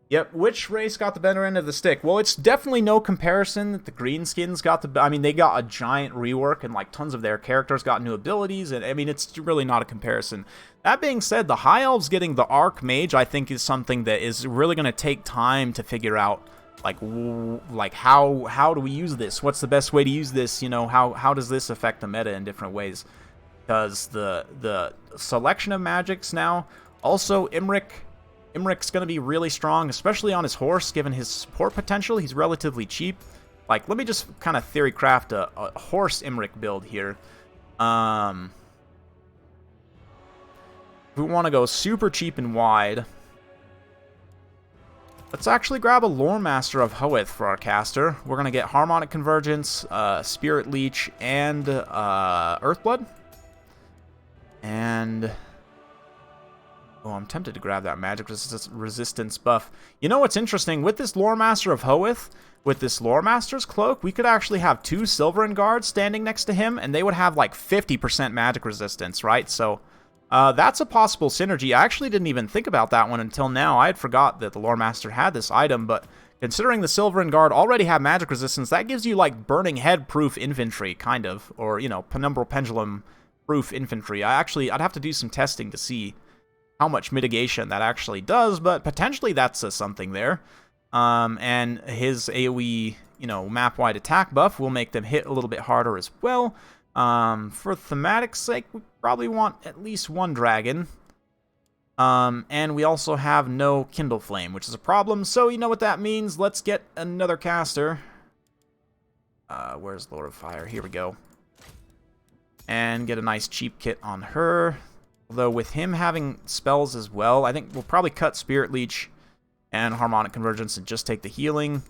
Yep, which race got the better end of the stick? Well, it's definitely no comparison that the Greenskins got the... I mean, they got a giant rework, and, like, tons of their characters got new abilities, and, I mean, it's really not a comparison. That being said, the High Elves getting the Archmage, I think, is something that is really going to take time to figure out Like how do we use this? What's the best way to use this? You know, how does this affect the meta in different ways? Because the selection of magics now. Also, Imrik's going to be really strong, especially on his horse, given his support potential. He's relatively cheap. Like, let me just kind of theory craft a horse Imrik build here. If we want to go super cheap and wide, let's actually grab a Lore Master of Hoeth for our caster. We're going to get Harmonic Convergence, Spirit Leech, and Earthblood. And oh, I'm tempted to grab that magic resistance buff. You know what's interesting? With this Lore Master of Hoeth, with this Lore Master's Cloak, we could actually have 2 Silverin Guards standing next to him, and they would have like 50% magic resistance, right? So that's a possible synergy. I actually didn't even think about that one until now. I had forgot that the Lore Master had this item, but considering the Silverin Guard already have magic resistance, that gives you like Burning Head proof infantry, kind of, or, you know, Penumbral Pendulum proof infantry. I'd have to do some testing to see how much mitigation that actually does, but potentially that's something there. And his AoE, you know, map-wide attack buff will make them hit a little bit harder as well. For thematic sake, we probably want at least 1 dragon. And we also have no Kindle Flame, which is a problem. So you know what that means. Let's get another caster. Where's Lord of Fire? Here we go. And get a nice cheap kit on her. Although with him having spells as well, I think we'll probably cut Spirit Leech and Harmonic Convergence and just take the healing.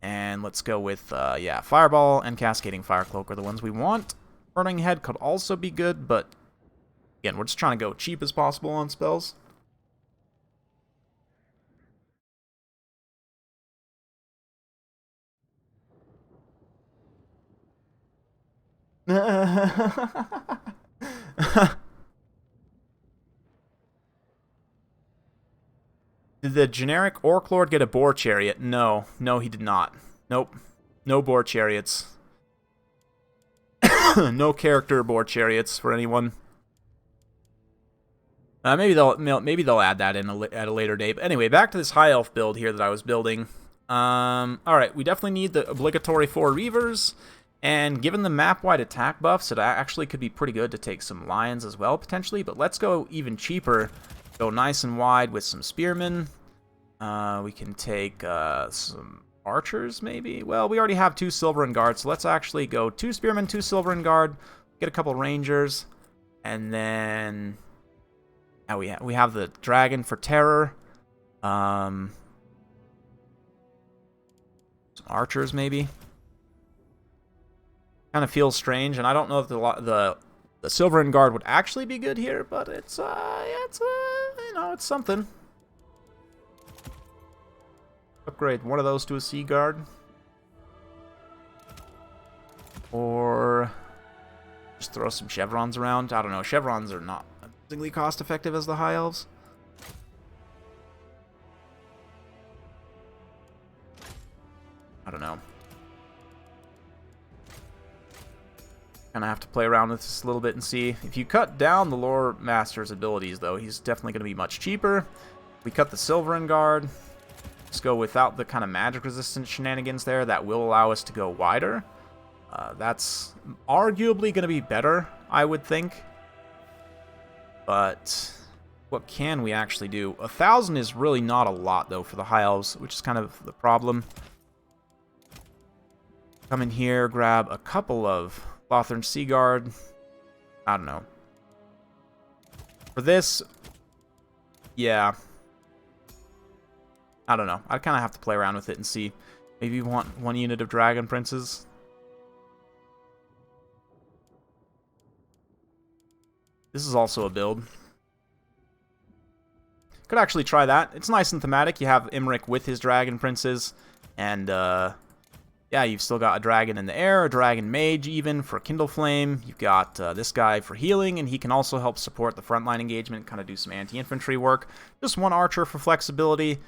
And let's go with, yeah, Fireball and Cascading Fire Cloak are the ones we want. Burning Head could also be good, but again, we're just trying to go cheap as possible on spells. Did the generic Orc Lord get a Boar Chariot? No. No, he did not. Nope. No Boar Chariots. No character Boar Chariots for anyone. Maybe they'll add that in at a later date. But anyway, back to this High Elf build here that I was building. Alright, we definitely need the obligatory 4 Reavers. And given the map-wide attack buffs, it actually could be pretty good to take some Lions as well, potentially. But let's go even cheaper. Go nice and wide with some Spearmen. We can take some Archers, maybe? Well, we already have 2 Silverin Guards, so let's actually go 2 Spearmen, 2 Silverin Guard, get a couple Rangers, and then we have the Dragon for Terror. Some Archers, maybe? Kind of feels strange, and I don't know if the Silverin Guard would actually be good here, but it's you know, it's something. Upgrade one of those to a Sea Guard. Or just throw some chevrons around. I don't know, chevrons are not amazingly cost effective as the High Elves. I don't know. Gonna have to play around with this a little bit and see. If you cut down the Lore Master's abilities, though, he's definitely gonna be much cheaper. We cut the Silverin Guard. Let's go without the kind of magic resistance shenanigans there. That will allow us to go wider. That's arguably going to be better, I would think. But what can we actually do? 1,000 is really not a lot, though, for the High Elves, which is kind of the problem. Come in here, grab a couple of Lothern Sea Guard. I don't know. For this, yeah. I don't know. I kind of have to play around with it and see. Maybe you want 1 unit of Dragon Princes. This is also a build. Could actually try that. It's nice and thematic. You have Imrik with his Dragon Princes. And, yeah, you've still got a dragon in the air, a dragon mage even for Kindle Flame. You've got this guy for healing, and he can also help support the frontline engagement, kind of do some anti-infantry work. Just 1 archer for flexibility.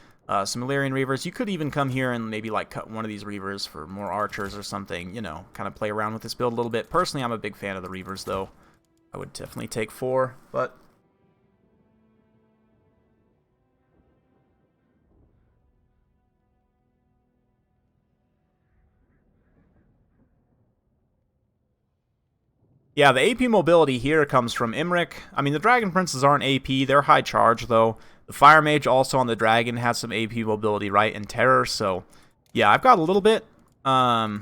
Some Illyrian Reavers. You could even come here and maybe like cut one of these Reavers for more archers or something, you know, kind of play around with this build a little bit. Personally, I'm a big fan of the Reavers, though. I would definitely take 4, but Yeah, the AP mobility here comes from Imrik. I mean, the Dragon Princes aren't AP. They're high charge, though. The Fire Mage also on the Dragon has some AP mobility, right, and Terror. So, yeah, I've got a little bit. The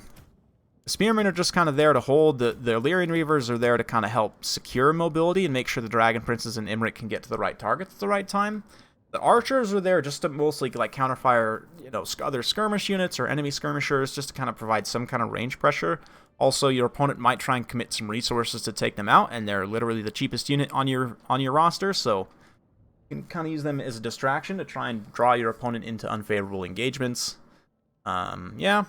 Spearmen are just kind of there to hold. The Eltharion Reavers are there to kind of help secure mobility and make sure the Dragon Princes and Imrik can get to the right targets at the right time. The Archers are there just to mostly like counterfire, you know, other skirmish units or enemy skirmishers, just to kind of provide some kind of range pressure. Also, your opponent might try and commit some resources to take them out, and they're literally the cheapest unit on your roster, so you can kind of use them as a distraction to try and draw your opponent into unfavorable engagements. Yeah.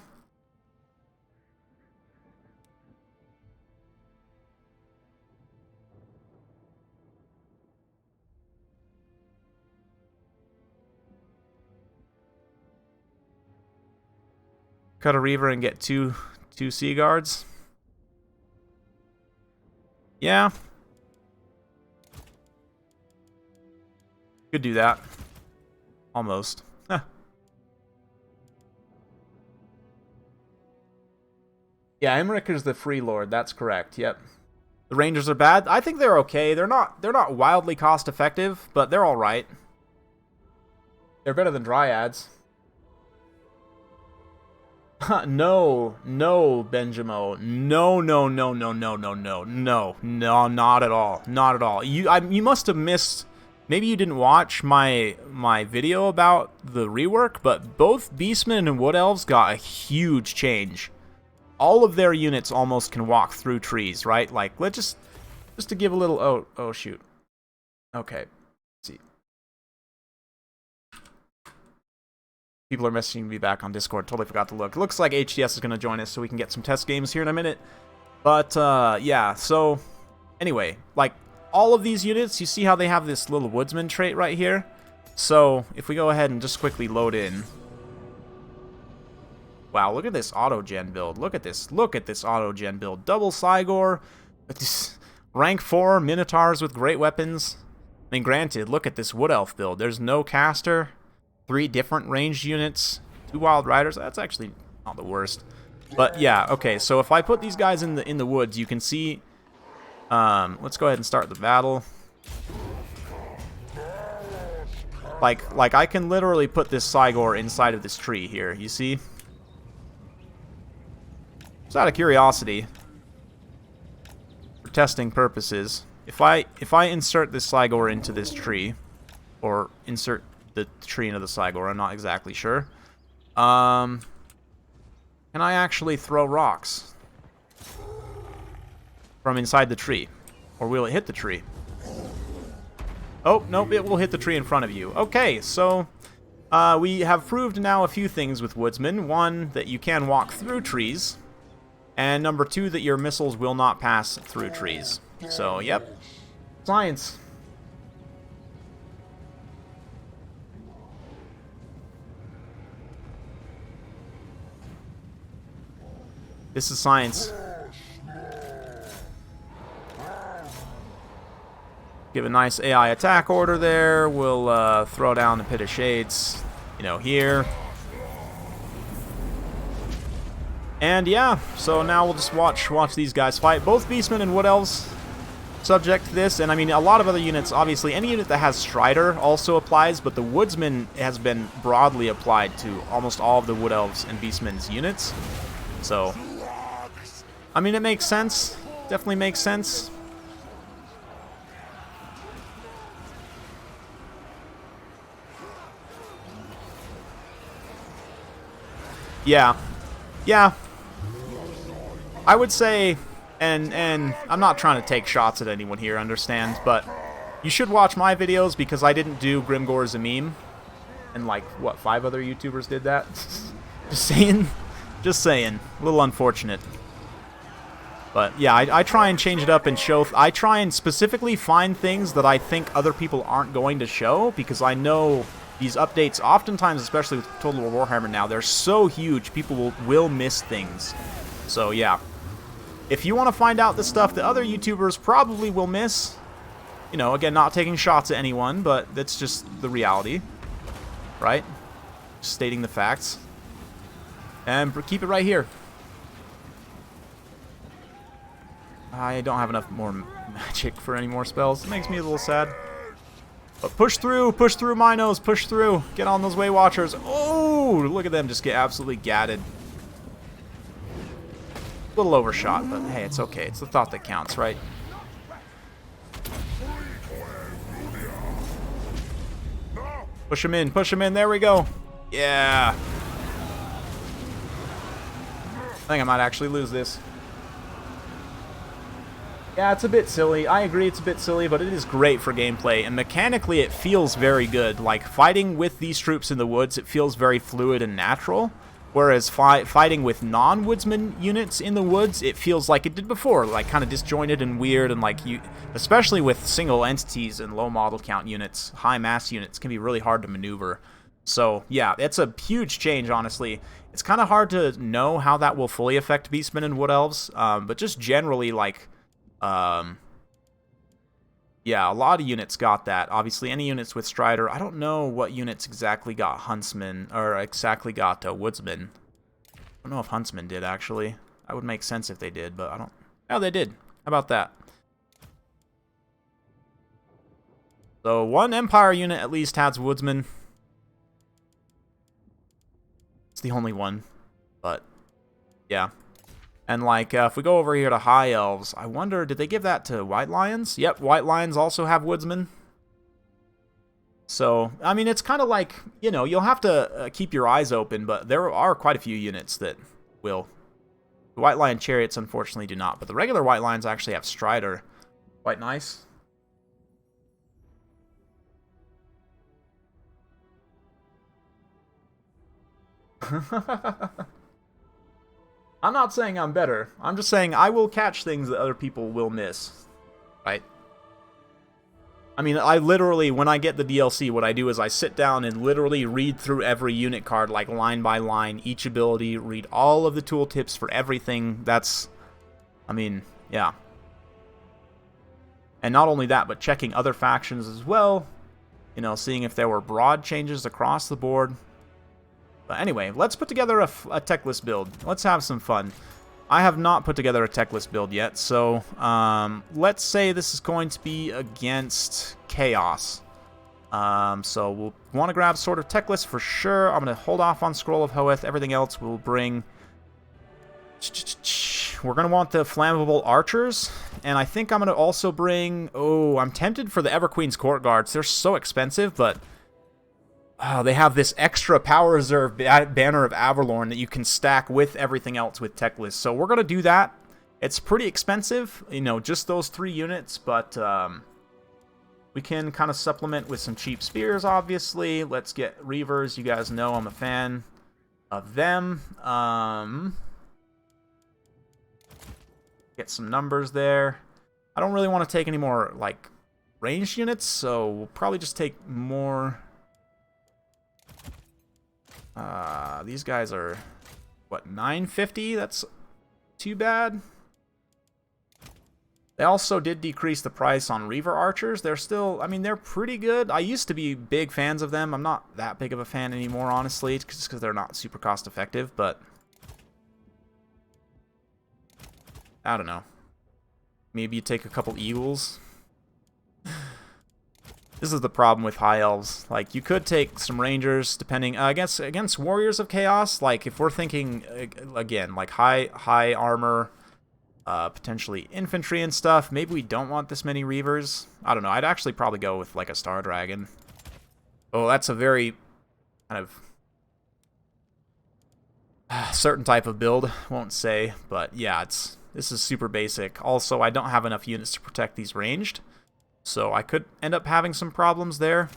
Cut a Reaver and get two Sea Guards. Yeah. Could do that. Almost. Huh. Yeah, Imrik is the free lord. That's correct. Yep. The Rangers are bad. I think they're okay. They're not wildly cost effective, but they're all right. They're better than Dryads. No, Benjamo. No, not at all. Not at all. You must have missed. Maybe you didn't watch my video about the rework, but both Beastmen and Wood Elves got a huge change. All of their units almost can walk through trees, right? Like, let's just to give a little. Oh shoot. Okay. People are messaging me back on Discord. Totally forgot to look. Looks like HDS is going to join us so we can get some test games here in a minute. But, yeah, so, anyway, like, all of these units, you see how they have this little Woodsman trait right here? So, if we go ahead and just quickly load in. Wow, look at this auto-gen build. Look at this auto-gen build. Double Cygor, rank 4 Minotaurs with great weapons. I mean, granted, look at this Wood Elf build. There's no caster. 3 different ranged units, 2 Wild Riders. That's actually not the worst. But yeah, okay. So if I put these guys in the woods, you can see. Let's go ahead and start the battle. Like I can literally put this Cygor inside of this tree here. You see? Just out of curiosity, for testing purposes, if I insert this Cygor into this tree, or insert the tree into the Cygor, I'm not exactly sure. Can I actually throw rocks from inside the tree? Or will it hit the tree? Oh, nope, it will hit the tree in front of you. Okay, so we have proved now a few things with Woodsmen. One, that you can walk through trees. And number 2, that your missiles will not pass through trees. So, yep. Science. This is science. Give a nice AI attack order there. We'll throw down the Pit of Shades, you know, here. And yeah, so now we'll just watch these guys fight. Both Beastmen and Wood Elves subject to this, and I mean a lot of other units. Obviously, any unit that has Strider also applies, but the Woodsman has been broadly applied to almost all of the Wood Elves and Beastmen's units. So, I mean, it makes sense. Definitely makes sense. Yeah. Yeah. I would say, and I'm not trying to take shots at anyone here, understand, but you should watch my videos because I didn't do Grimgore as a meme. And like, what, 5 other YouTubers did that? Just saying. Just saying. A little unfortunate. But yeah, I try and change it up and show. I try and specifically find things that I think other people aren't going to show, because I know these updates, oftentimes, especially with Total War Warhammer now, they're so huge, people will miss things. So yeah, if you want to find out the stuff that other YouTubers probably will miss, you know, again, not taking shots at anyone, but that's just the reality, right? Just stating the facts. And keep it right here. I don't have enough more magic for any more spells. It makes me a little sad. But push through, Minos, push through. Get on those Way Watchers. Oh, look at them just get absolutely gatted. A little overshot, but hey, it's okay. It's the thought that counts, right? Push him in, push him in. There we go. Yeah. I think I might actually lose this. Yeah, it's a bit silly. I agree it's a bit silly, but it is great for gameplay. And mechanically, it feels very good. Like, fighting with these troops in the woods, it feels very fluid and natural. Whereas fighting with non-woodsman units in the woods, it feels like it did before. Like, kind of disjointed and weird. And, like, especially with single entities and low model count units, high mass units can be really hard to maneuver. So, yeah, it's a huge change, honestly. It's kind of hard to know how that will fully affect Beastmen and Wood Elves. But just generally, like... yeah, a lot of units got that. Obviously, any units with Strider. I don't know what units exactly got Huntsmen, or exactly got Woodsmen. I don't know if Huntsmen did, actually. That would make sense if they did, but I don't... Oh, they did. How about that? So, one Empire unit at least has Woodsmen. It's the only one, but yeah. And, like, if we go over here to High Elves, I wonder, did they give that to White Lions? Yep, White Lions also have Woodsmen. So, I mean, it's kind of like, you know, you'll have to keep your eyes open, but there are quite a few units that will. The White Lion Chariots, unfortunately, do not, but the regular White Lions actually have Strider. Quite nice. I'm not saying I'm better. I'm just saying I will catch things that other people will miss. Right? I mean, I literally, when I get the DLC, what I do is I sit down and literally read through every unit card, like line by line, each ability, read all of the tooltips for everything. That's, I mean, yeah. And not only that, but checking other factions as well. You know, seeing if there were broad changes across the board. But anyway, let's put together a Teclis build. Let's have some fun. I have not put together a Teclis build yet, so let's say this is going to be against Chaos. So we'll want to grab Sword of Teclis for sure. I'm going to hold off on Scroll of Hoeth. Everything else we'll bring. We're going to want the Flammable Archers, and I think I'm going to also bring... Oh, I'm tempted for the Everqueen's Court Guards. They're so expensive, but... they have this extra Power Reserve Banner of Avalorn that you can stack with everything else with Teclis. So we're going to do that. It's pretty expensive, you know, just those 3 units, but we can kind of supplement with some cheap spears, obviously. Let's get Reavers. You guys know I'm a fan of them. Get some numbers there. I don't really want to take any more, like, ranged units, so we'll probably just take more... these guys are, what, 950? That's too bad. They also did decrease the price on Reaver Archers. They're still, I mean, they're pretty good. I used to be big fans of them. I'm not that big of a fan anymore, honestly, just because they're not super cost effective, but I don't know. Maybe you take a couple Eagles. This is the problem with High Elves. Like, you could take some Rangers, depending... against Warriors of Chaos, like, if we're thinking, again, like, high armor, potentially infantry and stuff, maybe we don't want this many Reavers. I don't know. I'd actually probably go with, like, a Star Dragon. Oh, that's a very kind of certain type of build. Won't say, but yeah, this is super basic. Also, I don't have enough units to protect these ranged. So I could end up having some problems there,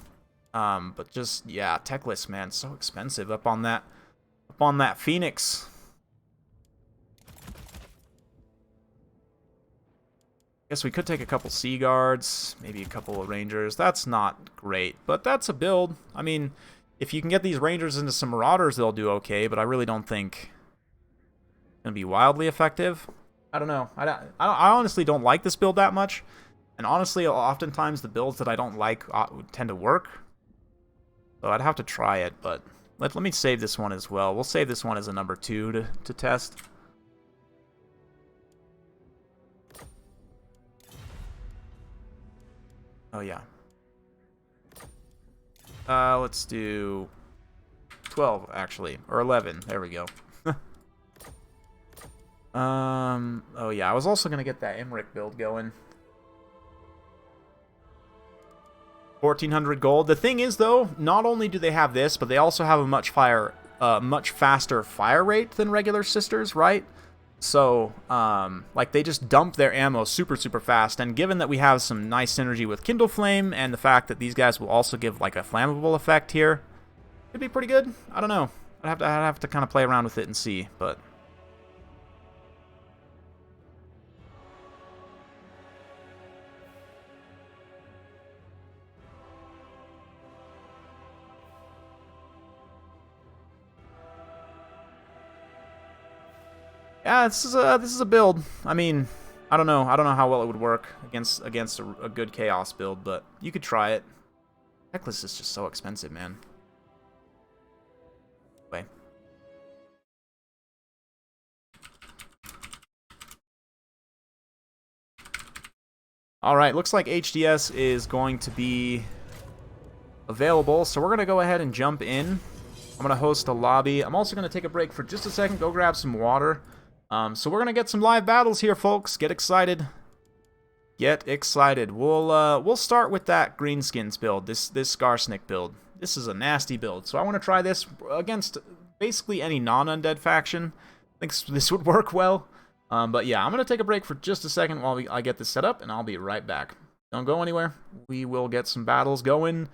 but just, yeah, Teclis, man, so expensive up on that Phoenix. Guess we could take a couple Sea Guards, maybe a couple of Rangers. That's not great, but that's a build. I mean, if you can get these Rangers into some Marauders, they'll do okay, but I really don't think it's going to be wildly effective. I don't know. I honestly don't like this build that much. And honestly, oftentimes the builds that I don't like tend to work. So I'd have to try it, but let me save this one as well. We'll save this one as a number 2 to test. Oh, yeah. Let's do 12, actually. Or 11. There we go. Oh, yeah. I was also going to get that Imrik build going. 1,400 gold. The thing is, though, not only do they have this, but they also have a much faster fire rate than regular sisters, right? So, like, they just dump their ammo super, super fast, and given that we have some nice synergy with Kindle Flame, and the fact that these guys will also give, like, a flammable effect here, it'd be pretty good. I don't know. I'd have to kind of play around with it and see, but... yeah, this is a build. I mean, I don't know how well it would work against a good chaos build, but you could try it. Teclis is just so expensive, man. Wait. All right, looks like HDS is going to be available, so we're gonna go ahead and jump in. I'm gonna host a lobby. I'm also gonna take a break for just a second, go grab some water. So we're gonna get some live battles here, folks. Get excited. Get excited. We'll start with that Greenskins build, this Scarsnick build. This is a nasty build, so I want to try this against basically any non-undead faction. I think this would work well. But yeah, I'm gonna take a break for just a second while I get this set up, and I'll be right back. Don't go anywhere. We will get some battles going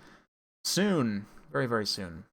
soon, very, very soon.